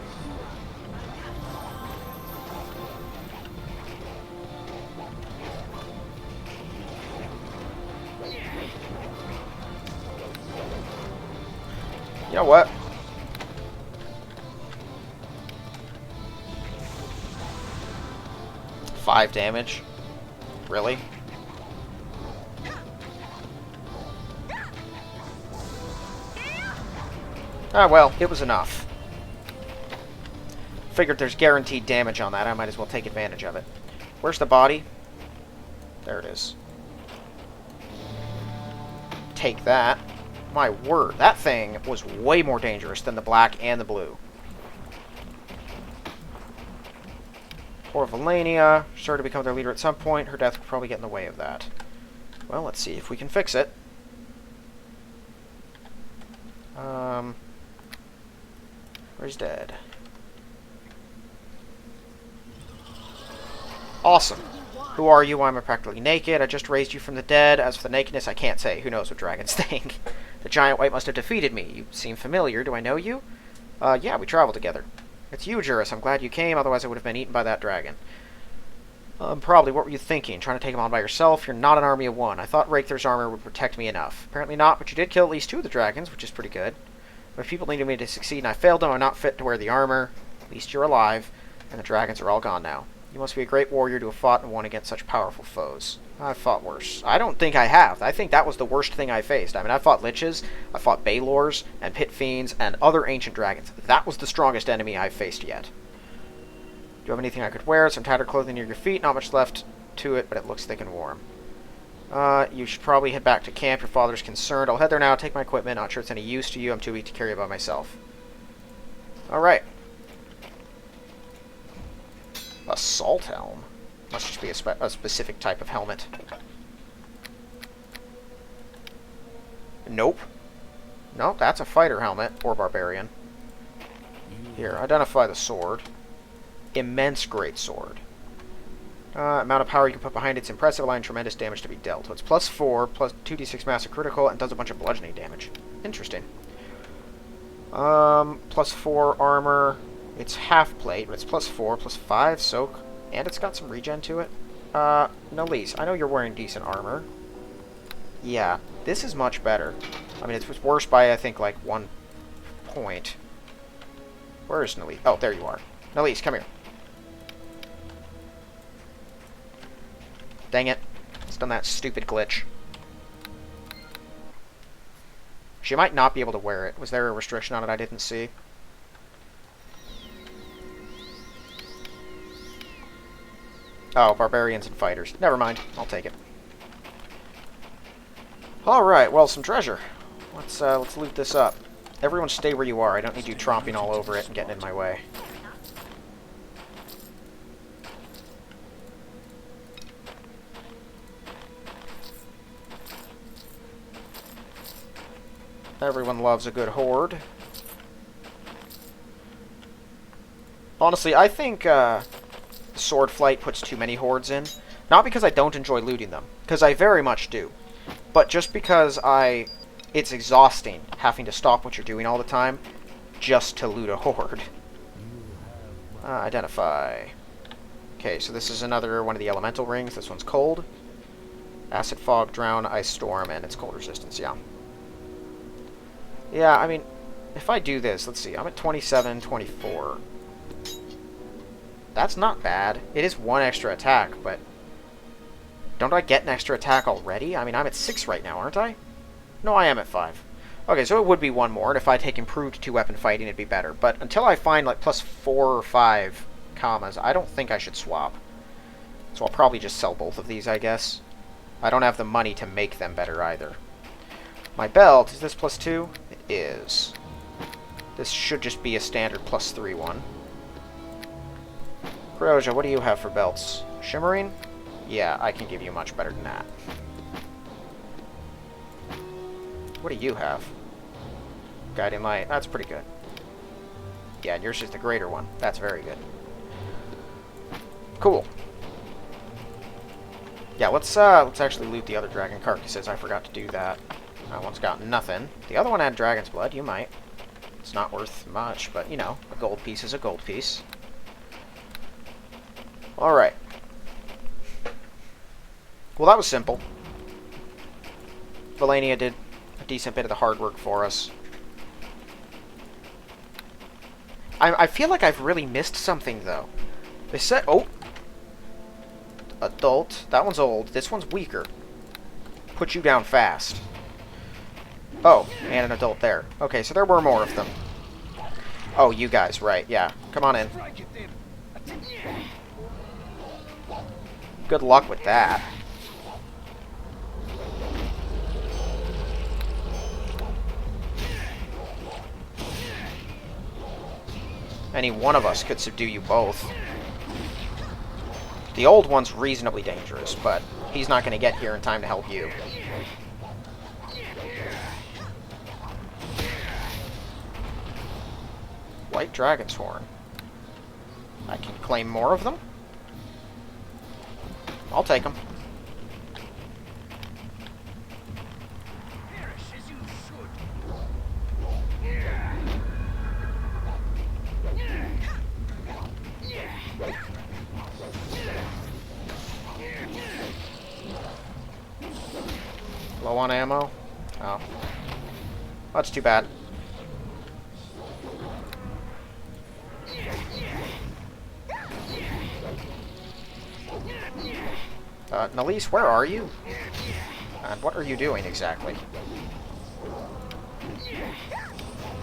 You know what? Five damage? Really? Ah, well, it was enough. Figured there's guaranteed damage on that. I might as well take advantage of it. Where's the body? There it is. Take that. My word, that thing was way more dangerous than the black and the blue. Poor Valania. Sure to become their leader at some point. Her death will probably get in the way of that. Well, let's see if we can fix it. Where's Dead? Awesome. Who are you? I'm practically naked. I just raised you from the dead. As for the nakedness, I can't say. Who knows what dragons think? The giant white must have defeated me. You seem familiar. Do I know you? Yeah, we traveled together. It's you, Juris. I'm glad you came, otherwise I would have been eaten by that dragon. Probably. What were you thinking? Trying to take him on by yourself? You're not an army of one. I thought Rakthar's armor would protect me enough. Apparently not, but you did kill at least 2 of the dragons, which is pretty good. But if people needed me to succeed and I failed them, I'm not fit to wear the armor. At least you're alive, and the dragons are all gone now. You must be a great warrior to have fought and won against such powerful foes. I've fought worse. I don't think I have. I think that was the worst thing I faced. I mean, I fought liches, I fought Baelors, and pit fiends, and other ancient dragons. That was the strongest enemy I've faced yet. Do you have anything I could wear? Some tattered clothing near your feet. Not much left to it, but it looks thick and warm. You should probably head back to camp. Your father's concerned. I'll head there now, take my equipment. Not sure it's any use to you. I'm too weak to carry it by myself. Alright. Assault helm? Must just be a specific type of helmet. Nope. Nope, that's a fighter helmet, or barbarian. Here, identify the sword. Immense greatsword. Amount of power you can put behind it's impressive, allowing tremendous damage to be dealt. So it's +4, plus 2d6 massive critical, and does a bunch of bludgeoning damage. Interesting. +4 armor. It's half plate, but it's +4, +5 soak, and it's got some regen to it. Nalise, I know you're wearing decent armor. Yeah, this is much better. I mean, it's worse by, I think, like 1 point. Where is Nalise? Oh, there you are. Nalise, come here. Dang it. It's done that stupid glitch. She might not be able to wear it. Was there a restriction on it I didn't see? Oh, barbarians and fighters. Never mind. I'll take it. Alright, well, some treasure. Let's loot this up. Everyone stay where you are. I don't need you tromping all over it and getting in my way. Everyone loves a good hoard. Honestly, I think Sword Flight puts too many hordes in. Not because I don't enjoy looting them, because I very much do. But just because it's exhausting having to stop what you're doing all the time just to loot a horde. Identify. Okay, so this is another one of the elemental rings. This one's cold. Acid Fog, Drown, Ice Storm, and it's cold resistance, yeah. Yeah, I mean, if I do this, let's see, I'm at 27, 24. That's not bad. It is 1 extra attack, but don't I get an extra attack already? I mean, I'm at 6 right now, aren't I? No, I am at 5. Okay, so it would be 1 more, and if I take improved 2-weapon fighting, it'd be better. But until I find, like, +4 or 5 commas, I don't think I should swap. So I'll probably just sell both of these, I guess. I don't have the money to make them better either. My belt, is this +2? It is. This should just be a standard +3 one. Croja, what do you have for belts? Shimmering? Yeah, I can give you much better than that. What do you have? Guiding Light. That's pretty good. Yeah, and yours is the greater one. That's very good. Cool. Yeah, let's actually loot the other dragon carcasses. I forgot to do that. That one's got nothing. The other one had dragon's blood. You might. It's not worth much, but, you know, a gold piece is a gold piece. Alright. Well, that was simple. Valania did a decent bit of the hard work for us. I feel like I've really missed something, though. They said... Oh! Adult. That one's old. This one's weaker. Put you down fast. Oh, and an adult there. Okay, so there were more of them. Oh, you guys, right. Yeah. Come on in. Good luck with that. Any one of us could subdue you both. The old one's reasonably dangerous, but he's not going to get here in time to help you. White Dragon's Horn. I can claim more of them? I'll take them. Low on ammo? Oh. That's too bad. Nalise, where are you? And what are you doing exactly?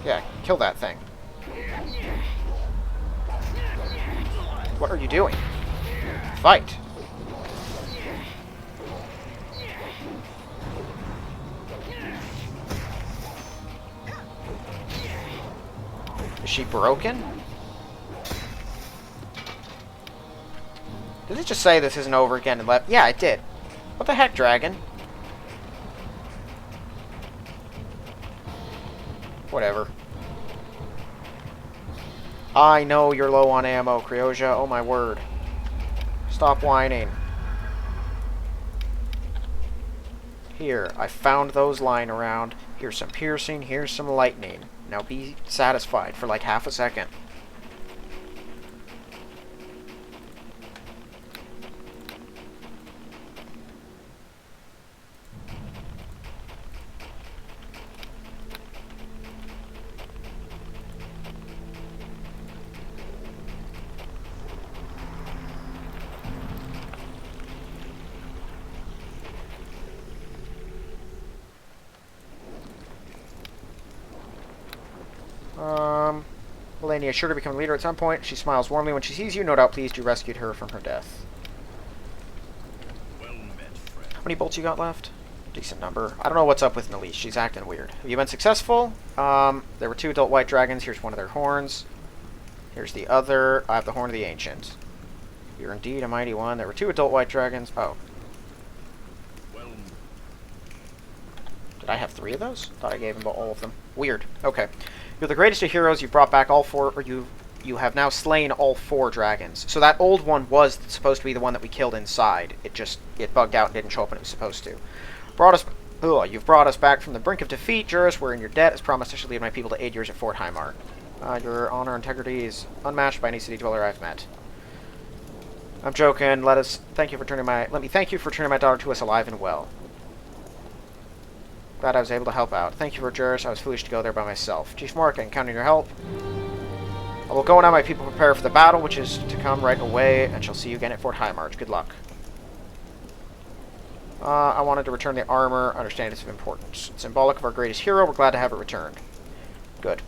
Yeah, kill that thing. What are you doing? Fight! Is she broken? Did it just say this isn't over again and left? Yeah, it did. What the heck, dragon? Whatever. I know you're low on ammo, Cryosia. Oh my word. Stop whining. Here, I found those lying around. Here's some piercing, here's some lightning. Now be satisfied for like half a second. Melania is sure to become a leader at some point. She smiles warmly when she sees you, no doubt pleased you rescued her from her death. Well met, friend. How many bolts you got left? Decent number. I don't know what's up with Nalise. She's acting weird. Have you been successful? There were 2 adult white dragons. Here's one of their horns. Here's the other. I have the horn of the ancient. You're indeed a mighty one. There were 2 adult white dragons. Oh. Well, Did I have 3 of those? Thought I gave him all of them. Weird. Okay. You're the greatest of heroes. You've brought back all 4, or you have now slain all 4 dragons. So that old one was supposed to be the one that we killed inside. It bugged out and didn't show up when it was supposed to. You've brought us back from the brink of defeat, Juris. We're in your debt. As promised, I shall lead my people to aid yours at Fort Highmarch. Your honor and integrity is unmatched by any city dweller I've met. I'm joking. Let me thank you for turning my daughter to us alive and well. Glad I was able to help out. Thank you for Juris. I was foolish to go there by myself. Chief Mork, I can count on your help. I will go now. My people prepare for the battle, which is to come right away, and shall see you again at Fort Highmarch. Good luck. I wanted to return the armor. Understand it's of importance. It's symbolic of our greatest hero. We're glad to have it returned. Good.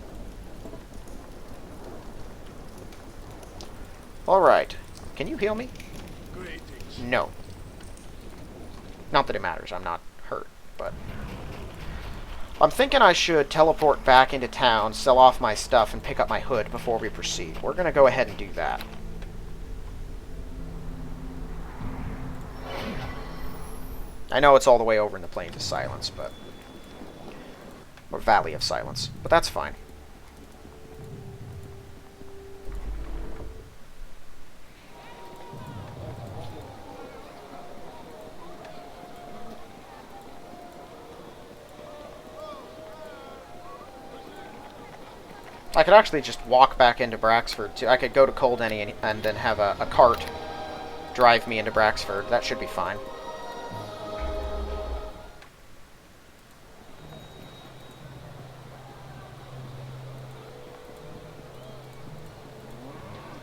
Alright. Can you heal me? greetings. No. Not that it matters. I'm not hurt, but... I'm thinking I should teleport back into town, sell off my stuff, and pick up my hood before we proceed. We're going to go ahead and do that. I know it's all the way over in the Plains of Silence, but... or Valley of Silence, but that's fine. I could actually just walk back into Bracksford, too. I could go to Coldeny and then have a cart drive me into Bracksford. That should be fine.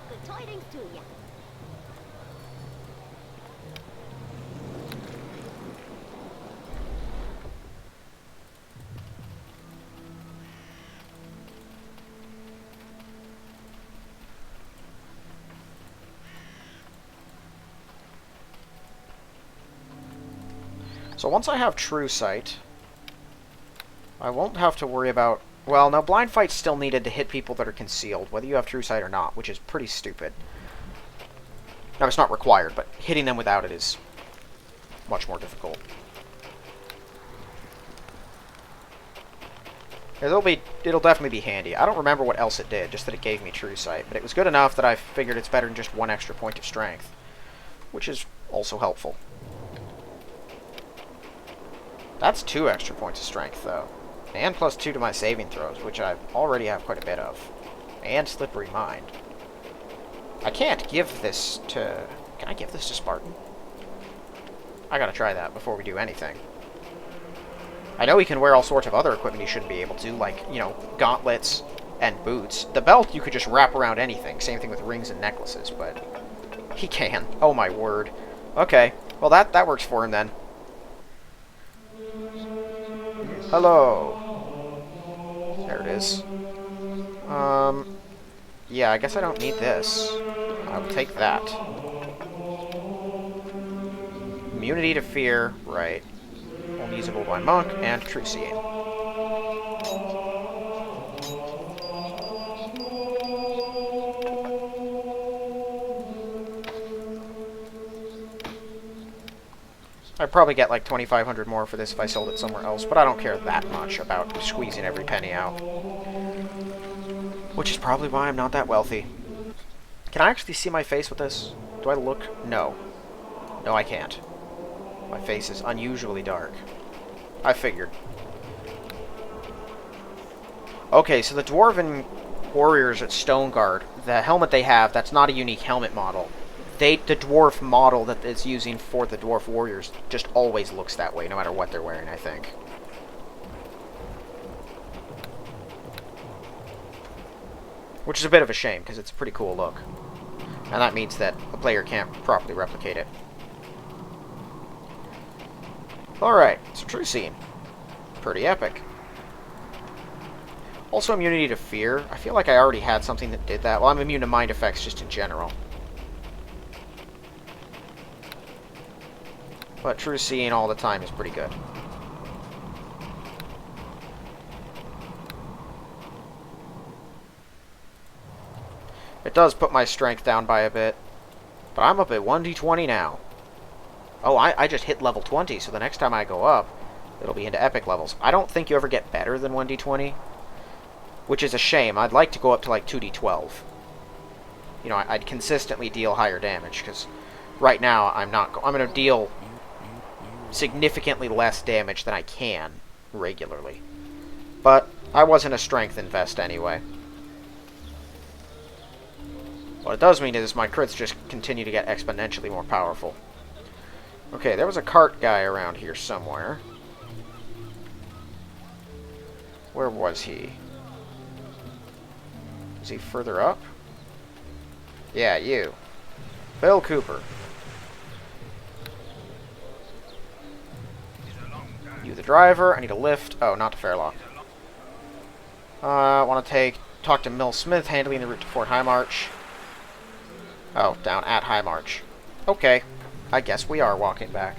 Good tidings to you. So once I have True Sight, I won't have to worry about... well, no, Blind Fight's still needed to hit people that are concealed, whether you have True Sight or not, which is pretty stupid. No, it's not required, but hitting them without it is much more difficult. It'll definitely be handy. I don't remember what else it did, just that it gave me True Sight, but it was good enough that I figured it's better than just one extra point of strength, which is also helpful. That's 2 extra points of strength, though. And +2 to my saving throws, which I already have quite a bit of. And Slippery Mind. I can't give this to... can I give this to Spartan? I gotta try that before we do anything. I know he can wear all sorts of other equipment he shouldn't be able to, like, you know, gauntlets and boots. The belt you could just wrap around anything. Same thing with rings and necklaces, but... he can. Oh my word. Okay. Well, that works for him, then. Hello. There it is. Yeah, I guess I don't need this. I'll take that. Immunity to fear, right. Only usable by monk, and True Seeing. I'd probably get like 2,500 more for this if I sold it somewhere else, but I don't care that much about squeezing every penny out. Which is probably why I'm not that wealthy. Can I actually see my face with this? Do I look? No. No, I can't. My face is unusually dark. I figured. Okay, so the Dwarven warriors at Stoneguard, the helmet they have, that's not a unique helmet model. The dwarf model that it's using for the dwarf warriors just always looks that way, no matter what they're wearing, I think. Which is a bit of a shame, because it's a pretty cool look. And that means that a player can't properly replicate it. Alright, so True Seeing. Pretty epic. Also immunity to fear. I feel like I already had something that did that. Well, I'm immune to mind effects just in general. But True Seeing all the time is pretty good. It does put my strength down by a bit. But I'm up at 1d20 now. Oh, I just hit level 20, so the next time I go up, it'll be into epic levels. I don't think you ever get better than 1d20, which is a shame. I'd like to go up to like 2d12. You know, I'd consistently deal higher damage, because right now I'm going to deal significantly less damage than I can regularly. But I wasn't a strength invest anyway. What it does mean is my crits just continue to get exponentially more powerful. Okay, there was a cart guy around here somewhere. Where was he? Is he further up? Yeah, you. Bill Cooper. You the driver. I need a lift. Oh, not to Fairlock. I want to talk to Mill Smith, handling the route to Fort Highmarch. Oh, down at Highmarch. Okay. I guess we are walking back.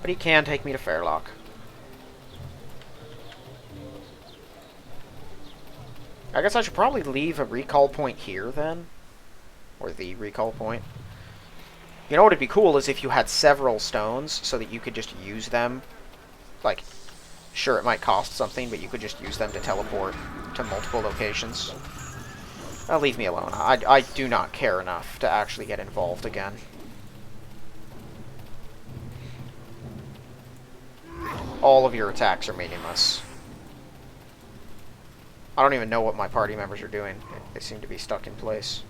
But he can take me to Fairlock. I guess I should probably leave a recall point here, then. Or the recall point. You know what would be cool is if you had several stones so that you could just use them. Like, sure, it might cost something, but you could just use them to teleport to multiple locations. Leave me alone. I do not care enough to actually get involved again. All of your attacks are meaningless. I don't even know what my party members are doing. They seem to be stuck in place.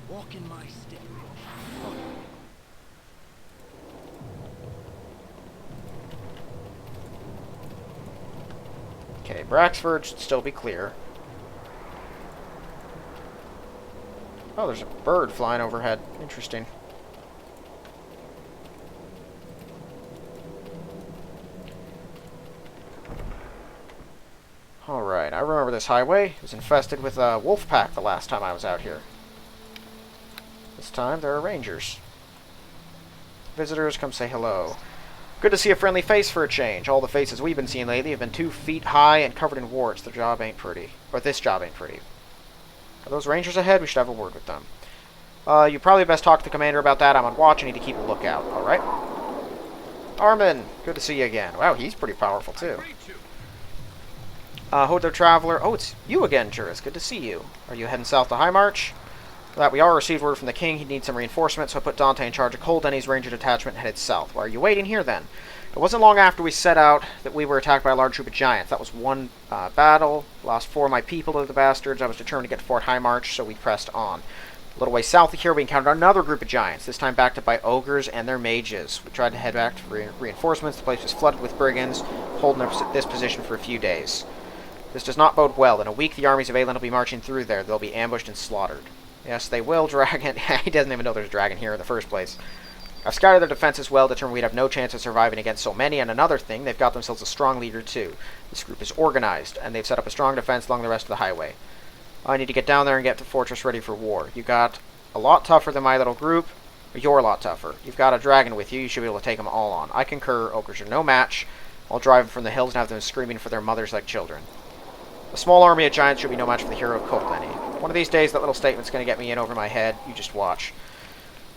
Walk in my step. Okay, Bracksford should still be clear. Oh, there's a bird flying overhead. Interesting. Alright, I remember this highway. It was infested with a wolf pack the last time I was out here. This time, there are rangers. Visitors, come say hello. Good to see a friendly face for a change. All the faces we've been seeing lately have been 2 feet high and covered in warts. The job ain't pretty. Or this job ain't pretty. Are those rangers ahead? We should have a word with them. You probably best talk to the commander about that. I'm on watch. I need to keep a lookout. Alright? Armin, good to see you again. Wow, he's pretty powerful, too. Hodo Traveler. Oh, it's you again, Juris. Good to see you. Are you heading south to Highmarch? That we all received word from the king. He'd need some reinforcements, so I put Dante in charge of Cold Denny's ranger detachment and headed south. Why are you waiting here, then? It wasn't long after we set out that we were attacked by a large troop of giants. That was one battle. Lost 4 of my people to the bastards. I was determined to get to Fort Highmarch, so we pressed on. A little way south of here, we encountered another group of giants, this time backed up by ogres and their mages. We tried to head back for reinforcements. The place was flooded with brigands, holding this position for a few days. This does not bode well. In a week, the armies of Aielund will be marching through there. They'll be ambushed and slaughtered. Yes, they will, Dragon. He doesn't even know there's a dragon here in the first place. I've scouted their defenses well, determined we'd have no chance of surviving against so many, and another thing, they've got themselves a strong leader, too. This group is organized, and they've set up a strong defense along the rest of the highway. I need to get down there and get the fortress ready for war. You got a lot tougher than my little group, but you're a lot tougher. You've got a dragon with you. You should be able to take them all on. I concur. Ogres are no match. I'll drive them from the hills and have them screaming for their mothers like children. A small army of giants should be no match for the hero of Cold Denny. One of these days, that little statement's going to get me in over my head. You just watch.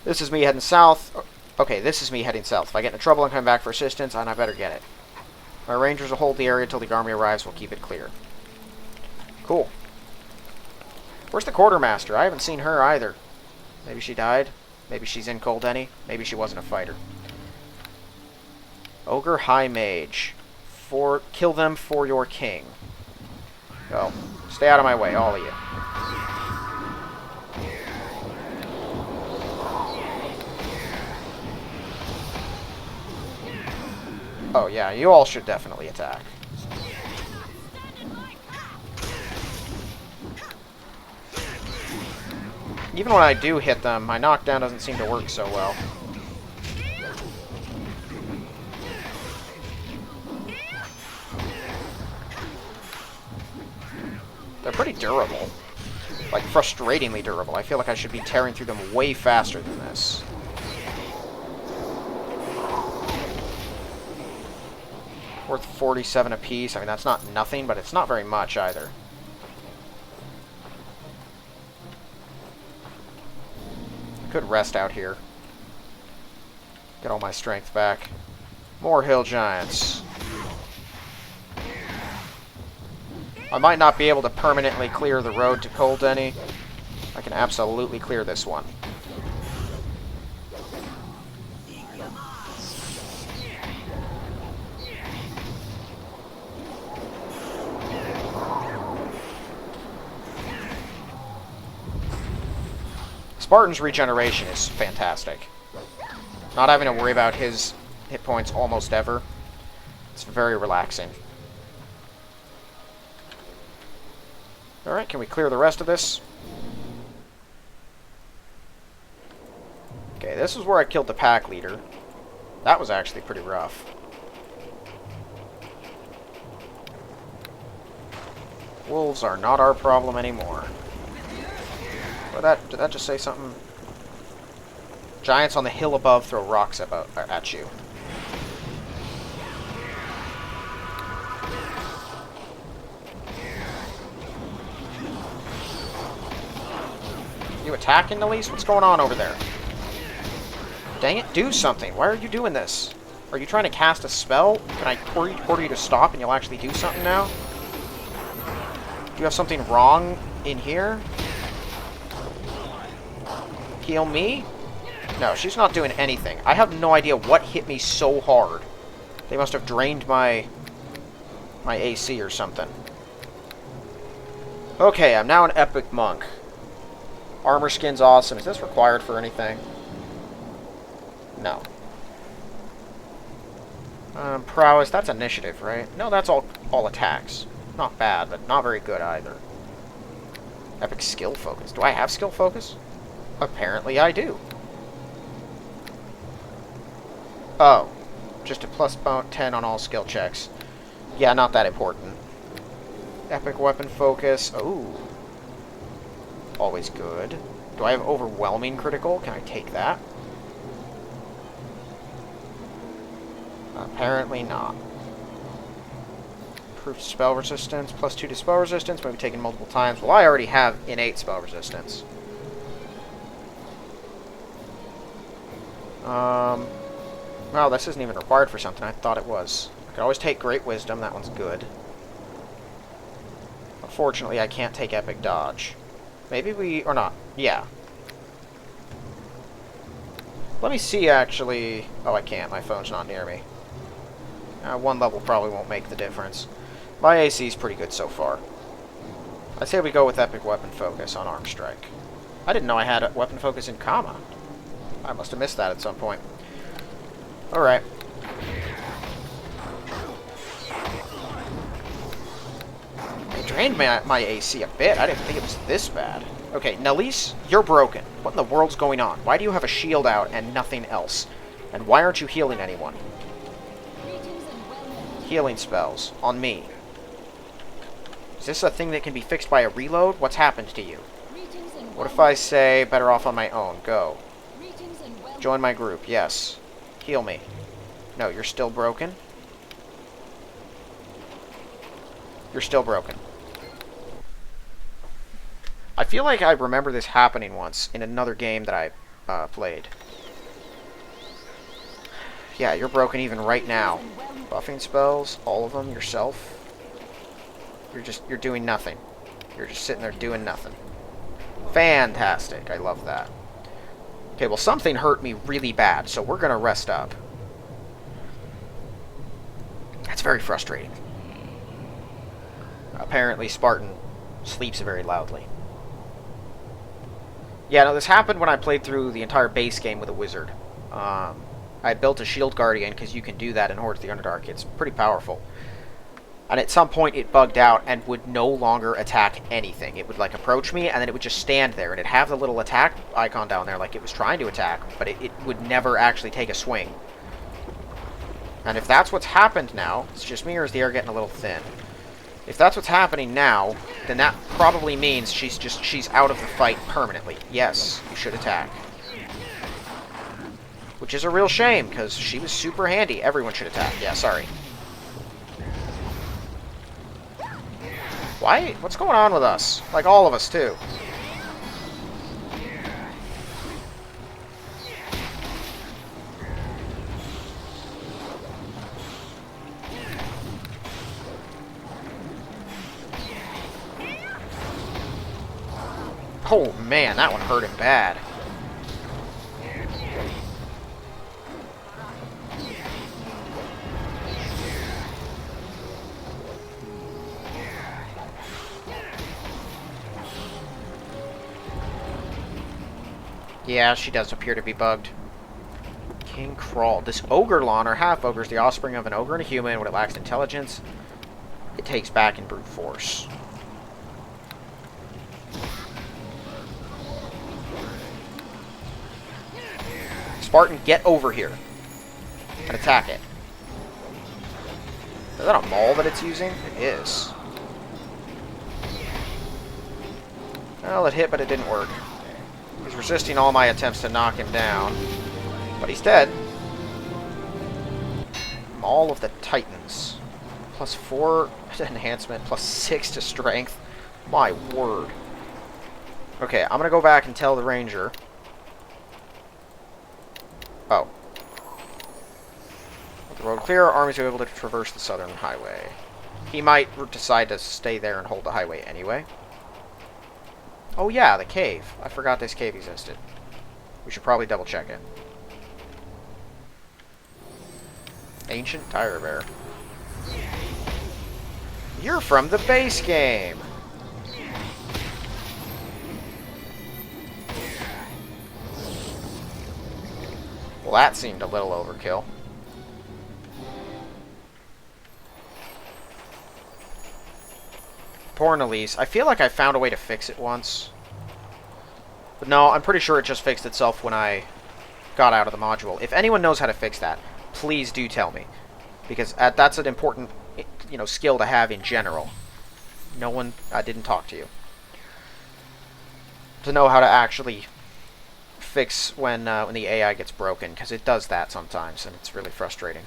This is me heading south. Okay, this is me heading south. If I get into trouble, I'm coming back for assistance, and I better get it. My rangers will hold the area until the army arrives. We'll keep it clear. Cool. Where's the quartermaster? I haven't seen her either. Maybe she died. Maybe she's in Cold Denny. Maybe she wasn't a fighter. Ogre High Mage. Kill them for your king. Go. Stay out of my way, all of you. Oh yeah, you all should definitely attack. Even when I do hit them, my knockdown doesn't seem to work so well. They're pretty durable. Like, frustratingly durable. I feel like I should be tearing through them way faster than this. Worth 47 apiece. I mean, that's not nothing, but it's not very much either. I could rest out here. Get all my strength back. More hill giants. I might not be able to permanently clear the road to Cold Denny. I can absolutely clear this one. Spartan's regeneration is fantastic. Not having to worry about his hit points almost ever. It's very relaxing. Alright, can we clear the rest of this? Okay, this is where I killed the pack leader. That was actually pretty rough. Wolves are not our problem anymore. Did that just say something? Giants on the hill above throw rocks at you. attacking at least? What's going on over there? Dang it, do something. Why are you doing this? Are you trying to cast a spell? Can I order you to stop and you'll actually do something now? Do you have something wrong in here? Heal me? No, she's not doing anything. I have no idea what hit me so hard. They must have drained my AC or something. Okay, I'm now an epic monk. Armor skin's awesome. Is this required for anything? No. Prowess, that's initiative, right? No, that's all attacks. Not bad, but not very good either. Epic skill focus. Do I have skill focus? Apparently I do. Oh. Just a plus 10 on all skill checks. Yeah, not that important. Epic weapon focus. Ooh. Always good. Do I have overwhelming critical? Can I take that? Apparently not. Improved spell resistance. Plus 2 to spell resistance. Maybe taken multiple times. Well, I already have innate spell resistance. Well, this isn't even required for something. I thought it was. I could always take Great Wisdom. That one's good. Unfortunately, I can't take Epic Dodge. Maybe we... or not. Yeah. Let me see, actually... Oh, I can't. My phone's not near me. One level probably won't make the difference. My AC is pretty good so far. I'd say we go with Epic Weapon Focus on Arm Strike. I didn't know I had a Weapon Focus in Comma. I must have missed that at some point. Alright. They drained my AC a bit. I didn't think it was this bad. Okay, Nelise, you're broken. What in the world's going on? Why do you have a shield out and nothing else? And why aren't you healing anyone? Healing spells. On me. Is this a thing that can be fixed by a reload? What's happened to you? What if I say, better off on my own? Go. Join my group. Yes. Heal me. No, you're still broken? You're still broken. I feel like I remember this happening once in another game that I played. Yeah, you're broken even right now. Buffing spells, all of them, yourself. You're doing nothing. You're just sitting there doing nothing. Fantastic. I love that. Okay, well, something hurt me really bad, so we're gonna rest up. That's very frustrating. Apparently, Spartan sleeps very loudly. Yeah, no, this happened when I played through the entire base game with a wizard. I built a shield guardian, because you can do that in Horde of the Underdark. It's pretty powerful. And at some point, it bugged out and would no longer attack anything. It would, like, approach me, and then it would just stand there. And it'd have the little attack icon down there, like it was trying to attack, but it would never actually take a swing. And if that's what's happened now, it's just me, or is the air getting a little thin? If that's what's happening now, then that probably means she's out of the fight permanently. Yes, you should attack. Which is a real shame, because she was super handy. Everyone should attack. Yeah, sorry. Why? What's going on with us? Like, all of us, too. Oh, man, that one hurt him bad. Yeah, she does appear to be bugged. King Crawl. This ogre lawn, or half-ogre, is the offspring of an ogre and a human. When it lacks intelligence, it takes back in brute force. Spartan, get over here. And attack it. Is that a maul that it's using? It is. Well, it hit, but it didn't work. He's resisting all my attempts to knock him down. But he's dead. Maul of the Titans. Plus 4 to enhancement, plus 6 to strength. My word. Okay, I'm gonna go back and tell the ranger. Oh. With the road clear, our armies are able to traverse the southern highway. He might decide to stay there and hold the highway anyway. Oh yeah, the cave. I forgot this cave existed. We should probably double check it. Ancient Tire Bear. You're from the base game! Well, that seemed a little overkill. Poor Annalise. I feel like I found a way to fix it once. But no, I'm pretty sure it just fixed itself when I got out of the module. If anyone knows how to fix that, please do tell me. Because that's an important, skill to have in general. No one... I didn't talk to you. To know how to actually fix when the AI gets broken, because it does that sometimes, and it's really frustrating.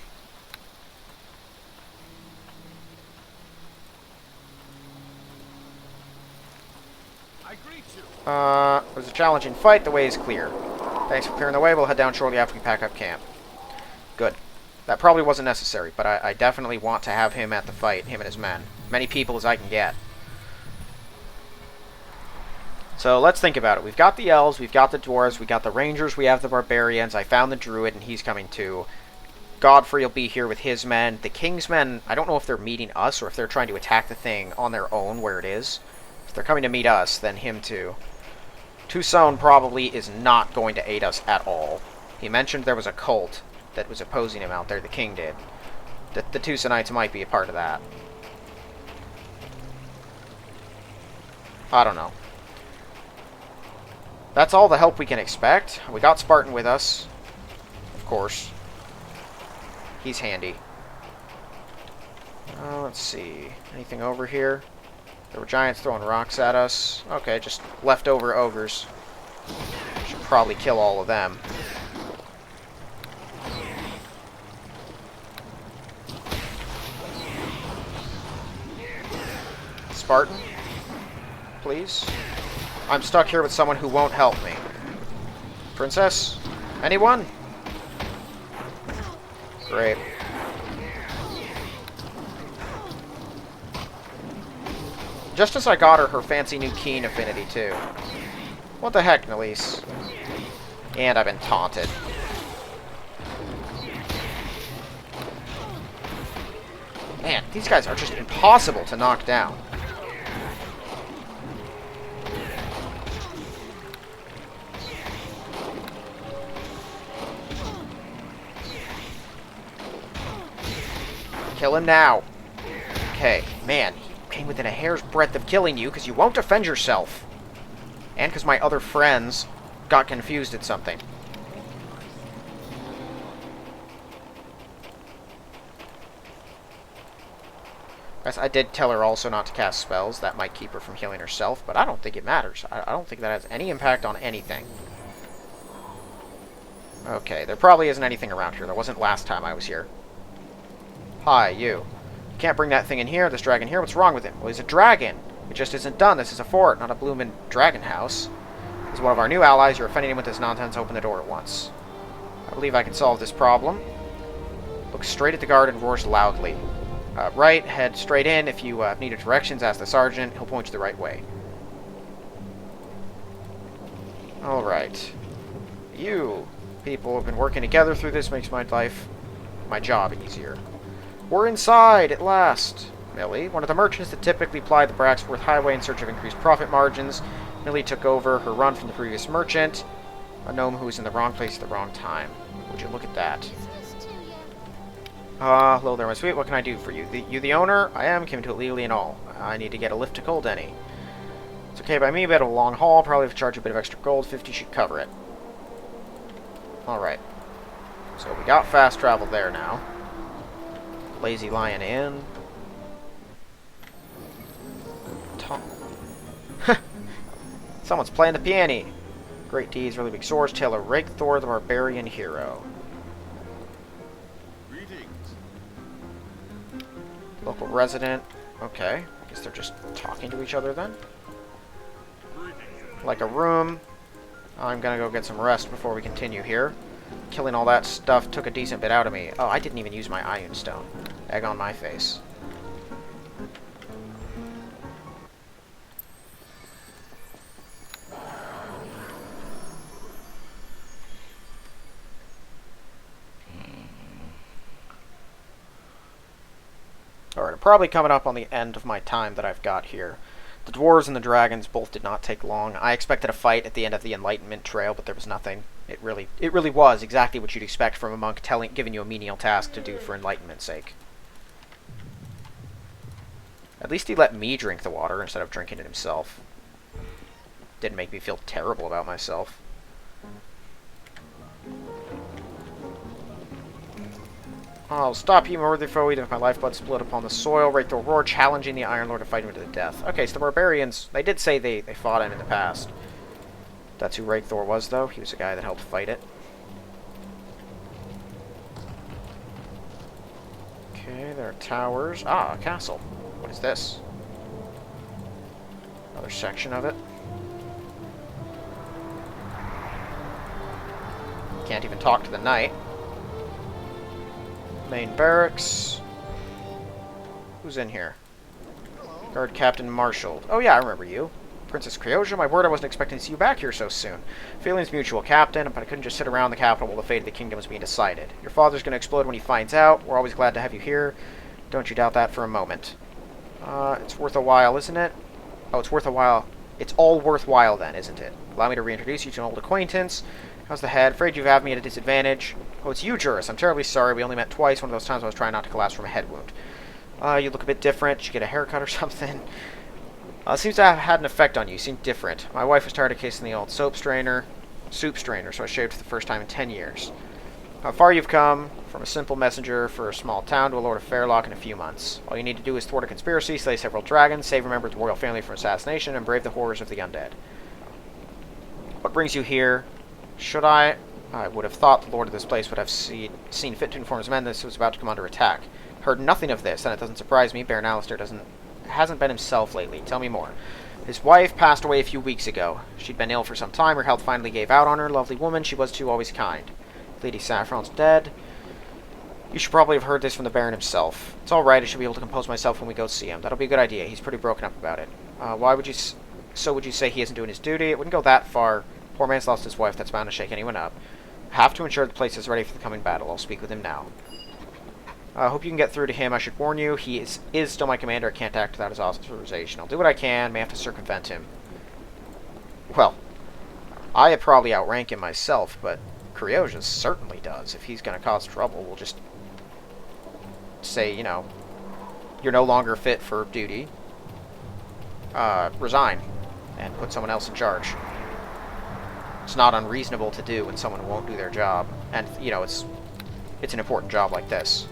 It was a challenging fight. The way is clear. Thanks for clearing the way. We'll head down shortly after we pack up camp. Good. That probably wasn't necessary, but I definitely want to have him at the fight, him and his men. Many people as I can get. So let's think about it. We've got the elves, we've got the dwarves, we've got the rangers, we have the barbarians. I found the druid, and he's coming too. Godfrey will be here with his men. The king's men, I don't know if they're meeting us or if they're trying to attack the thing on their own where it is. If they're coming to meet us, then him too. Toussaint probably is not going to aid us at all. He mentioned there was a cult that was opposing him out there, the king did. The Toussaintites might be a part of that. I don't know. That's all the help we can expect. We got Spartan with us. Of course. He's handy. Let's see. Anything over here? There were giants throwing rocks at us. Okay, just leftover ogres. Should probably kill all of them. Spartan? Please? I'm stuck here with someone who won't help me. Princess? Anyone? Great. Just as I got her fancy new keen affinity, too. What the heck, Annalise? And I've been taunted. Man, these guys are just impossible to knock down. Kill him now. Okay, man, he came within a hair's breadth of killing you because you won't defend yourself. And because my other friends got confused at something. Guys, I did tell her also not to cast spells. That might keep her from healing herself, but I don't think it matters. I don't think that has any impact on anything. Okay, there probably isn't anything around here. There wasn't last time I was here. Hi, you. You can't bring that thing in here, this dragon here. What's wrong with him? Well, he's a dragon. It just isn't done. This is a fort, not a bloomin' dragon house. He's one of our new allies. You're offending him with this nonsense. Open the door at once. I believe I can solve this problem. Looks straight at the guard and roars loudly. Right, head straight in. If you need directions, ask the sergeant. He'll point you the right way. Alright. You people have been working together through this. Makes my job easier. We're inside, at last. Millie, one of the merchants that typically ply the Bracksford highway in search of increased profit margins. Millie took over her run from the previous merchant. A gnome who was in the wrong place at the wrong time. Would you look at that? Hello there, my sweet. What can I do for you? You the owner? I am. Came to it legally and all. I need to get a lift to Coldeny. It's okay by me, but a long haul. Probably if I charge you a bit of extra gold. 50 should cover it. Alright. So we got fast travel there now. Lazy Lion Inn. Someone's playing the piano. Great deeds, really big swords. Tailor Thor, the barbarian hero. Greetings. Local resident. Okay. I guess they're just talking to each other then. like a room. I'm gonna go get some rest before we continue here. Killing all that stuff took a decent bit out of me. Oh, I didn't even use my Aielund stone. Egg on my face. Alright, I'm probably coming up on the end of my time that I've got here. The dwarves and the dragons both did not take long. I expected a fight at the end of the Enlightenment Trail, but there was nothing. It really was exactly what you'd expect from a monk giving you a menial task to do for enlightenment's sake. At least he let me drink the water instead of drinking it himself. Didn't make me feel terrible about myself. I'll stop you, worthy foe, even if my lifeblood split upon the soil. Right through a roar, challenging the Iron Lord to fight him to the death. Okay, so the barbarians, they did say they fought him in the past. That's who Thor was, though. He was the guy that helped fight it. Okay, there are towers. Ah, a castle. What is this? Another section of it. Can't even talk to the knight. Main barracks. Who's in here? Guard Captain Marshall. Oh yeah, I remember you. Princess Creosia, my word, I wasn't expecting to see you back here so soon. Feelings mutual, Captain, but I couldn't just sit around the capital while the fate of the kingdom was being decided. Your father's going to explode when he finds out. We're always glad to have you here. Don't you doubt that for a moment. It's worth a while, isn't it? Oh, it's worth a while. It's all worthwhile then, isn't it? Allow me to reintroduce you to an old acquaintance. How's the head? Afraid you have me at a disadvantage. Oh, it's you, Juris. I'm terribly sorry. We only met twice. One of those times I was trying not to collapse from a head wound. You look a bit different. Did you get a haircut or something? Seems to have had an effect on you. You seem different. My wife was tired of kissing the old soup strainer, so I shaved for the first time in 10 years. How far you've come, from a simple messenger for a small town to a lord of Fairlock in a few months. All you need to do is thwart a conspiracy, slay several dragons, save a member of the royal family from assassination, and brave the horrors of the undead. What brings you here? Should I would have thought the lord of this place would have seen fit to inform his men that this was about to come under attack. Heard nothing of this, and it doesn't surprise me. Baron Alistair hasn't been himself lately. Tell me more. His wife passed away a few weeks ago. She'd been ill for some time. Her health finally gave out on her. Lovely woman she was too, always kind. Lady Saffron's dead. You should probably have heard this from the Baron himself. It's all right. I should be able to compose myself when we go see him. That'll be a good idea. He's pretty broken up about it. Why would you? So would you say he isn't doing his duty? It wouldn't go that far. Poor man's lost his wife. That's bound to shake anyone up. Have to ensure the place is ready for the coming battle. I'll speak with him now. Hope you can get through to him. I should warn you, he is still my commander. I can't act without his authorization. I'll do what I can. May have to circumvent him. Well, I probably outrank him myself, but Creosia certainly does. If he's going to cause trouble, we'll just say, you know, you're no longer fit for duty. Resign and put someone else in charge. It's not unreasonable to do when someone won't do their job. And, you know, it's an important job like this.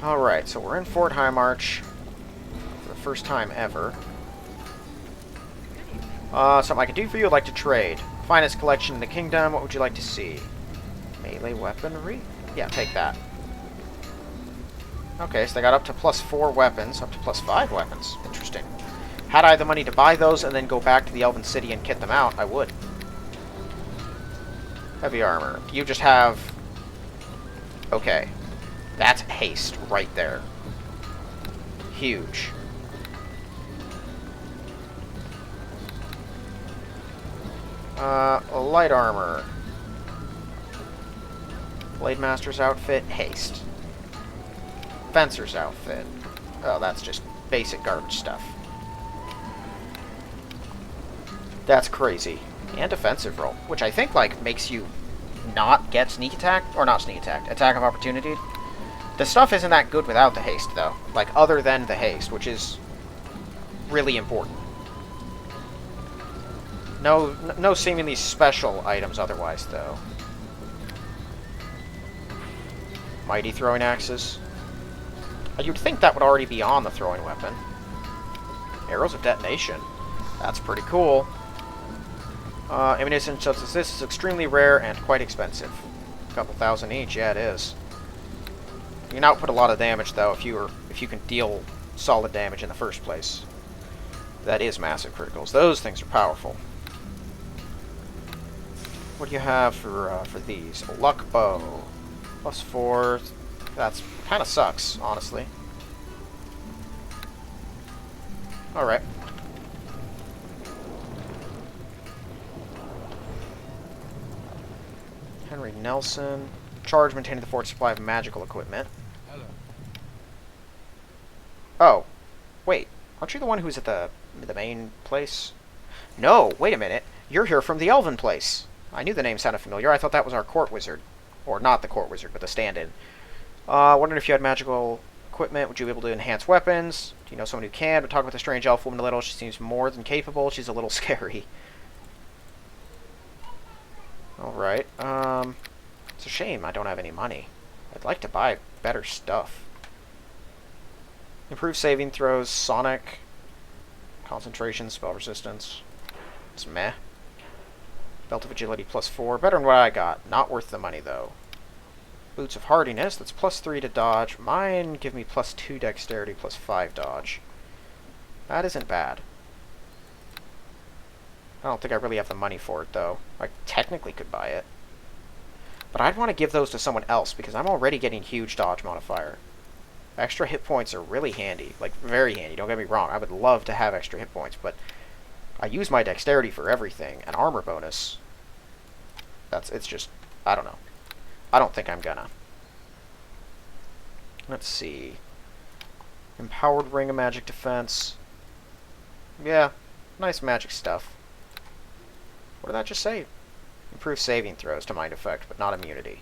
Alright, so we're in Fort Highmarch for the first time ever. Something I can do for you, I'd like to trade. Finest collection in the kingdom, what would you like to see? Melee weaponry? Yeah, take that. Okay, so they got up to +4 weapons, up to +5 weapons. Interesting. Had I the money to buy those and then go back to the Elven City and kit them out, I would. Heavy armor. You just have... Okay. That's haste right there. Huge. Light armor. Blade Master's outfit, haste. Fencer's outfit. Oh, that's just basic garbage stuff. That's crazy. And defensive roll, which I think, like, makes you not get sneak attack, or not sneak attack, attack of opportunity. The stuff isn't that good without the haste, though. Like, other than the haste, which is really important. No seemingly special items otherwise, though. Mighty throwing axes. You'd think that would already be on the throwing weapon. Arrows of detonation. That's pretty cool. Ammunition such as this is extremely rare and quite expensive. A couple thousand each, yeah it is. You can output a lot of damage though if you can deal solid damage in the first place. That is massive criticals. Those things are powerful. What do you have for these? A luck bow. +4. That's kind of sucks, honestly. Alright. Henry Nelson. Charge maintaining the fort's supply of magical equipment. Hello. Oh. Wait. Aren't you the one who's at the main place? No, wait a minute. You're here from the Elven place. I knew the name sounded familiar. I thought that was our court wizard. Or not the court wizard, but the stand-in. Wondering if you had magical equipment. Would you be able to enhance weapons? Do you know someone who can? But talk about the strange elf woman a little. She seems more than capable. She's a little scary. Alright. It's a shame I don't have any money. I'd like to buy better stuff. Improved saving throws, sonic, concentration, spell resistance. It's meh. Belt of agility +4. Better than what I got. Not worth the money, though. Boots of hardiness. That's +3 to dodge. Mine give me +2 dexterity, +5 dodge. That isn't bad. I don't think I really have the money for it, though. I technically could buy it. But I'd want to give those to someone else, because I'm already getting huge dodge modifier. Extra hit points are really handy. Like, very handy. Don't get me wrong. I would love to have extra hit points, but I use my dexterity for everything. An armor bonus. It's just, I don't know. I don't think I'm gonna. Let's see. Empowered ring of magic defense. Yeah, nice magic stuff. What did that just say? Improved saving throws to mind effect, but not immunity.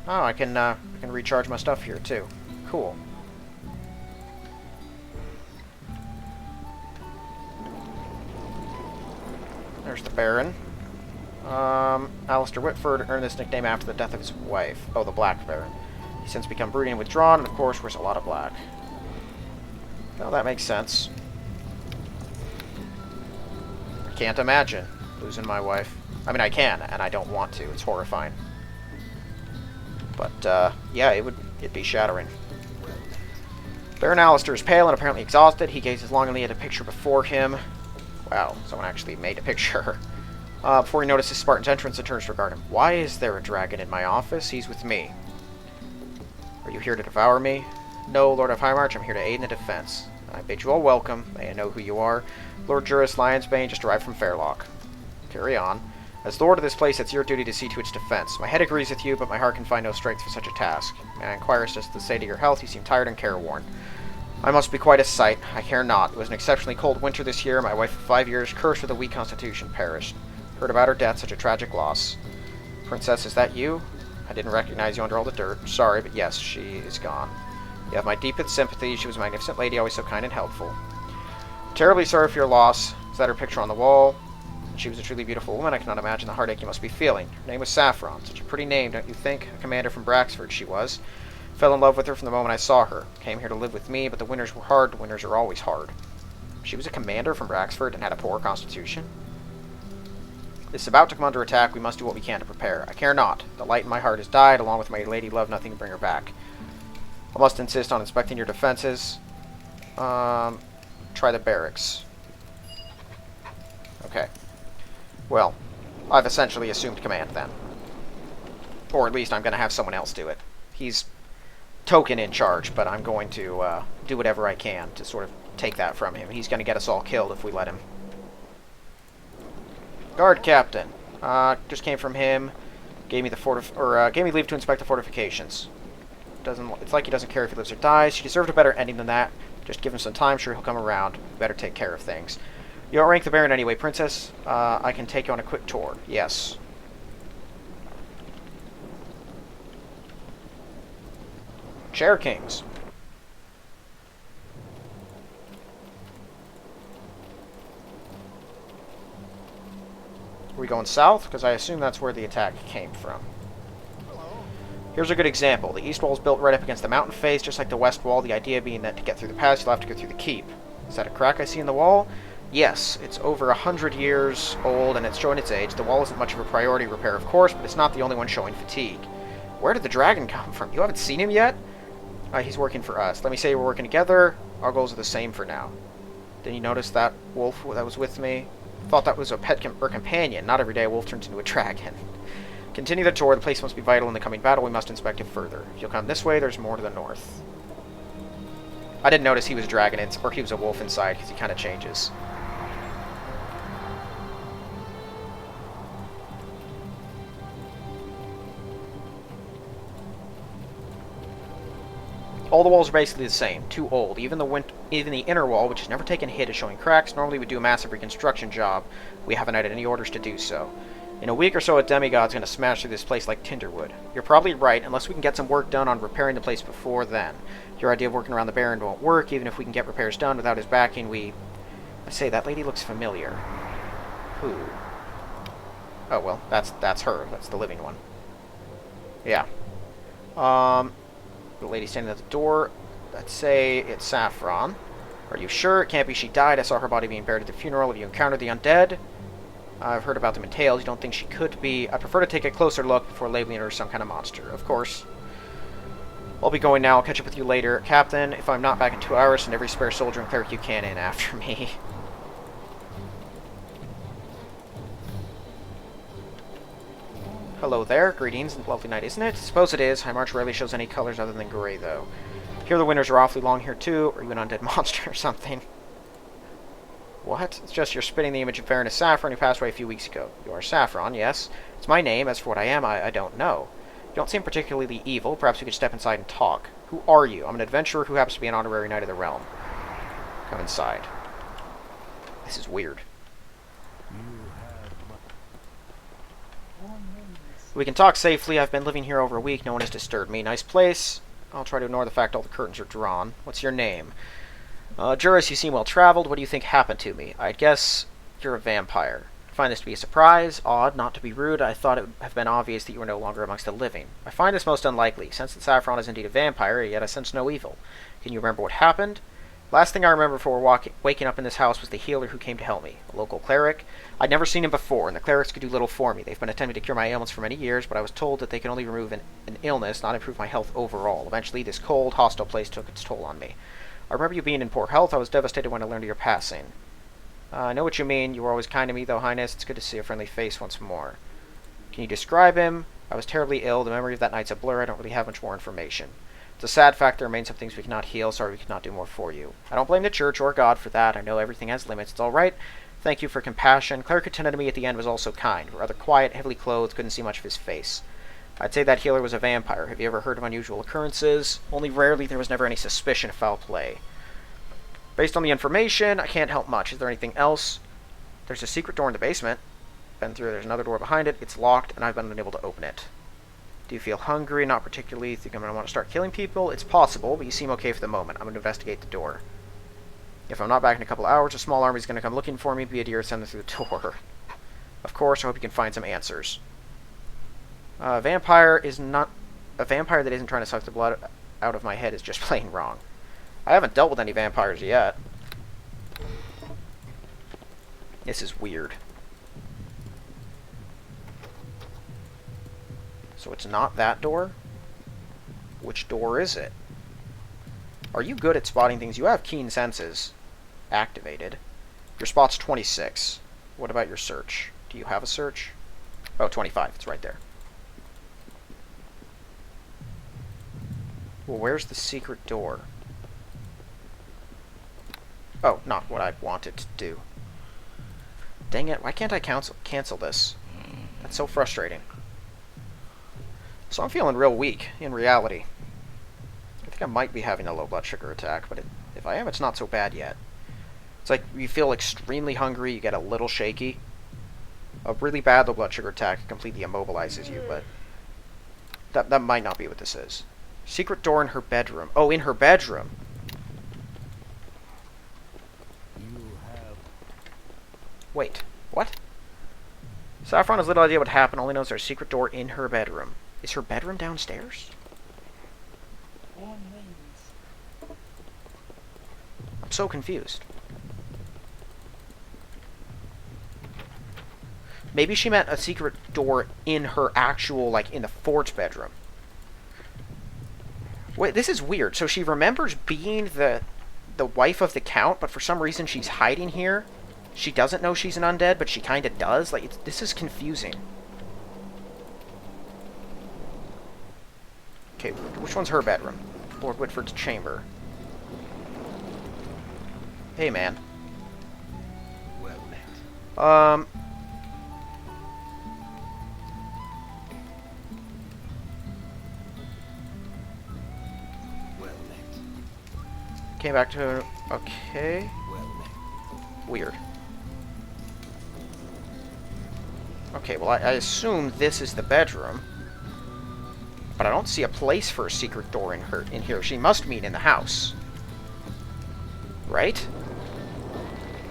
Oh, I can recharge my stuff here too. Cool. There's the Baron. Alistair Whitford earned this nickname after the death of his wife. Oh, the Black Baron. He's since become brooding and withdrawn, and of course wears a lot of black. Well, that makes sense. I can't imagine losing my wife. I mean, I can, and I don't want to. It's horrifying. But, yeah, it'd be shattering. Baron Alistair is pale and apparently exhausted. He gazes longingly at a picture before him. Wow, someone actually made a picture. Before he notices Spartan's entrance and turns to regard him. Why is there a dragon in my office? He's with me. Are you here to devour me? No, Lord of Highmarch, I'm here to aid in the defense. I bid you all welcome. May I know who you are? Lord Juris Lionsbane, just arrived from Fairlock. Carry on. As Lord of this place, it's your duty to see to its defense. My head agrees with you, but my heart can find no strength for such a task. May I inquire as to the state of your health? You seem tired and careworn. I must be quite a sight. I care not. It was an exceptionally cold winter this year. My wife of 5 years, cursed with a weak constitution, perished. Heard about her death, such a tragic loss. Princess, is that you? I didn't recognize you under all the dirt. Sorry, but yes, she is gone. You have my deepest sympathy. She was a magnificent lady, always so kind and helpful. Terribly sorry for your loss. Is that her picture on the wall? She was a truly beautiful woman. I cannot imagine the heartache you must be feeling. Her name was Saffron. Such a pretty name, don't you think? A commander from Bracksford she was. Fell in love with her from the moment I saw her. Came here to live with me, but the winters were hard. The winters are always hard. She was a commander from Bracksford and had a poor constitution? This is about to come under attack. We must do what we can to prepare. I care not. The light in my heart has died, along with my lady love. Nothing can bring her back. I must insist on inspecting your defenses. Try the barracks. Okay. Well, I've essentially assumed command then. Or at least I'm going to have someone else do it. He's token in charge, but I'm going to do whatever I can to sort of take that from him. He's going to get us all killed if we let him. Guard captain. Just came from him. Gave me the gave me leave to inspect the fortifications. It's like he doesn't care if he lives or dies. She deserved a better ending than that. Just give him some time. Sure, he'll come around. Better take care of things. You outrank the Baron anyway, Princess. I can take you on a quick tour. Yes. Chair Kings. Are we going south? Because I assume that's where the attack came from. Here's a good example. The east wall is built right up against the mountain face, just like the west wall, the idea being that to get through the pass, you'll have to go through the keep. Is that a crack I see in the wall? Yes, it's over 100 years old and it's showing its age. The wall isn't much of a priority repair, of course, but it's not the only one showing fatigue. Where did the dragon come from? You haven't seen him yet? He's working for us. Let me say we're working together. Our goals are the same for now. Didn't you notice that wolf that was with me? Thought that was a pet or companion. Not every day a wolf turns into a dragon. Continue the tour. The place must be vital in the coming battle. We must inspect it further. If you'll come this way, there's more to the north. I didn't notice he was a dragon, or he was a wolf inside, because he kind of changes. All the walls are basically the same. Too old. Even the inner wall, which has never taken a hit, is showing cracks. Normally we do a massive reconstruction job. We haven't had any orders to do so. In a week or so, a demigod's going to smash through this place like tinderwood. You're probably right, unless we can get some work done on repairing the place before then. Your idea of working around the Baron won't work. Even if we can get repairs done without his backing, I say, that lady looks familiar. Who? Oh, well, that's her. That's the living one. Yeah. The lady standing at the door. Let's say it's Saffron. Are you sure? It can't be she died. I saw her body being buried at the funeral. Have you encountered the undead? I've heard about them in tales. You don't think she could be? I prefer to take a closer look before labeling her as some kind of monster. Of course. I'll be going now. I'll catch up with you later. Captain, if I'm not back in 2 hours, send every spare soldier and cleric you can in after me. Hello there. Greetings and lovely night, isn't it? Suppose it is. Highmarch rarely shows any colors other than gray, though. Here the winters are awfully long here, too. Or you an undead monster or something? What? It's just you're spitting the image of Baroness Saffron who passed away a few weeks ago. You are Saffron, yes. It's my name. As for what I am, I don't know. You don't seem particularly evil. Perhaps we could step inside and talk. Who are you? I'm an adventurer who happens to be an honorary knight of the realm. Come inside. This is weird. We can talk safely. I've been living here over a week. No one has disturbed me. Nice place. I'll try to ignore the fact all the curtains are drawn. What's your name? Juris, you seem well-traveled. What do you think happened to me? I'd guess you're a vampire. I find this to be a surprise. Odd, not to be rude. I thought it would have been obvious that you were no longer amongst the living. I find this most unlikely. Since that Saffron is indeed a vampire, yet I sense no evil. Can you remember what happened? Last thing I remember before waking up in this house was the healer who came to help me, a local cleric. I'd never seen him before, and the clerics could do little for me. They've been attempting to cure my ailments for many years, but I was told that they could only remove an illness, not improve my health overall. Eventually, this cold, hostile place took its toll on me. I remember you being in poor health. I was devastated when I learned of your passing. I know what you mean. You were always kind to me, though, Highness. It's good to see a friendly face once more. Can you describe him? I was terribly ill. The memory of that night's a blur. I don't really have much more information. It's a sad fact there remain some things we cannot heal. Sorry we cannot do more for you. I don't blame the church or God for that. I know everything has limits. It's all right. Thank you for compassion. Cleric who tended to me at the end was also kind. Rather quiet, heavily clothed, couldn't see much of his face. I'd say that healer was a vampire. Have you ever heard of unusual occurrences? Only rarely. There was never any suspicion of foul play. Based on the information, I can't help much. Is there anything else? There's a secret door in the basement. Been through. There's another door behind it. It's locked, and I've been unable to open it. Do you feel hungry? Not particularly. Think I'm going to want to start killing people? It's possible, but you seem okay for the moment. I'm going to investigate the door. If I'm not back in a couple of hours, a small army's going to come looking for me. Be a dear, send them through the door. Of course, I hope you can find some answers. A vampire that isn't trying to suck the blood out of my head is just plain wrong. I haven't dealt with any vampires yet. This is weird. So it's not that door? Which door is it? Are you good at spotting things? You have keen senses activated. Your spot's 26. What about your search? Do you have a search? Oh, 25. It's right there. Well, where's the secret door? Oh, not what I wanted to do. Dang it, why can't I cancel this? That's so frustrating. So I'm feeling real weak, in reality. I think I might be having a low blood sugar attack, but if I am, it's not so bad yet. It's like you feel extremely hungry, you get a little shaky. A really bad low blood sugar attack completely immobilizes you, but that might not be what this is. Secret door in her bedroom. Oh, in her bedroom. Wait, what? Saffron has little idea what happened, only knows there's a secret door in her bedroom. Is her bedroom downstairs? I'm so confused. Maybe she meant a secret door in her actual, like, in the fort's bedroom. Wait, this is weird. So she remembers being the wife of the Count, but for some reason she's hiding here. She doesn't know she's an undead, but she kind of does. Like, this is confusing. Okay, which one's her bedroom? Lord Whitford's chamber. Hey, man. Well met. Well met. Came back to... Okay. Well met. Weird. Okay, well, I assume this is the bedroom. But I don't see a place for a secret door in here. She must mean in the house. Right?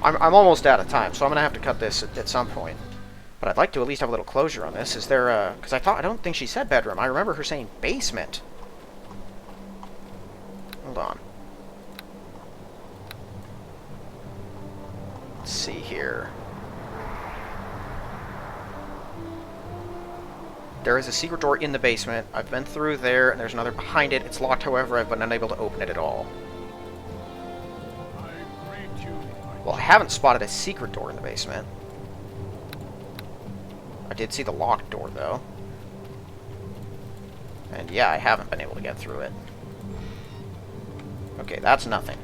I'm almost out of time, so I'm going to have to cut this at some point. But I'd like to at least have a little closure on this. Is there a... Because I don't think she said bedroom. I remember her saying basement. Hold on. Let's see here. There is a secret door in the basement. I've been through there, and there's another behind it. It's locked, however. I've been unable to open it at all. Well, I haven't spotted a secret door in the basement. I did see the locked door, though. And yeah, I haven't been able to get through it. Okay, that's nothing.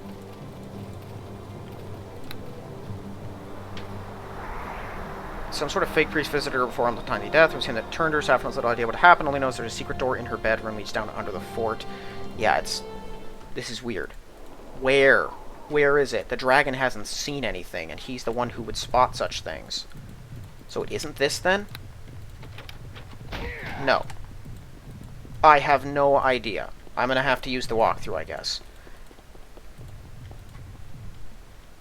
Some sort of fake priest visited her before on the tiny death. It was him that turned her. Saffron has little idea what happened. Only knows there's a secret door in her bedroom. Leads down under the fort. Yeah, this is weird. Where? Where is it? The dragon hasn't seen anything, and he's the one who would spot such things. So it isn't this, then? No. I have no idea. I'm going to have to use the walkthrough, I guess.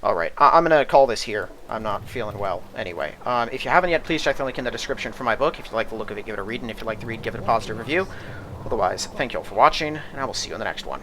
Alright, I'm going to call this here. I'm not feeling well anyway. If you haven't yet, please check the link in the description for my book. If you like the look of it, give it a read, and if you like the read, give it a positive review. Otherwise, thank you all for watching, and I will see you in the next one.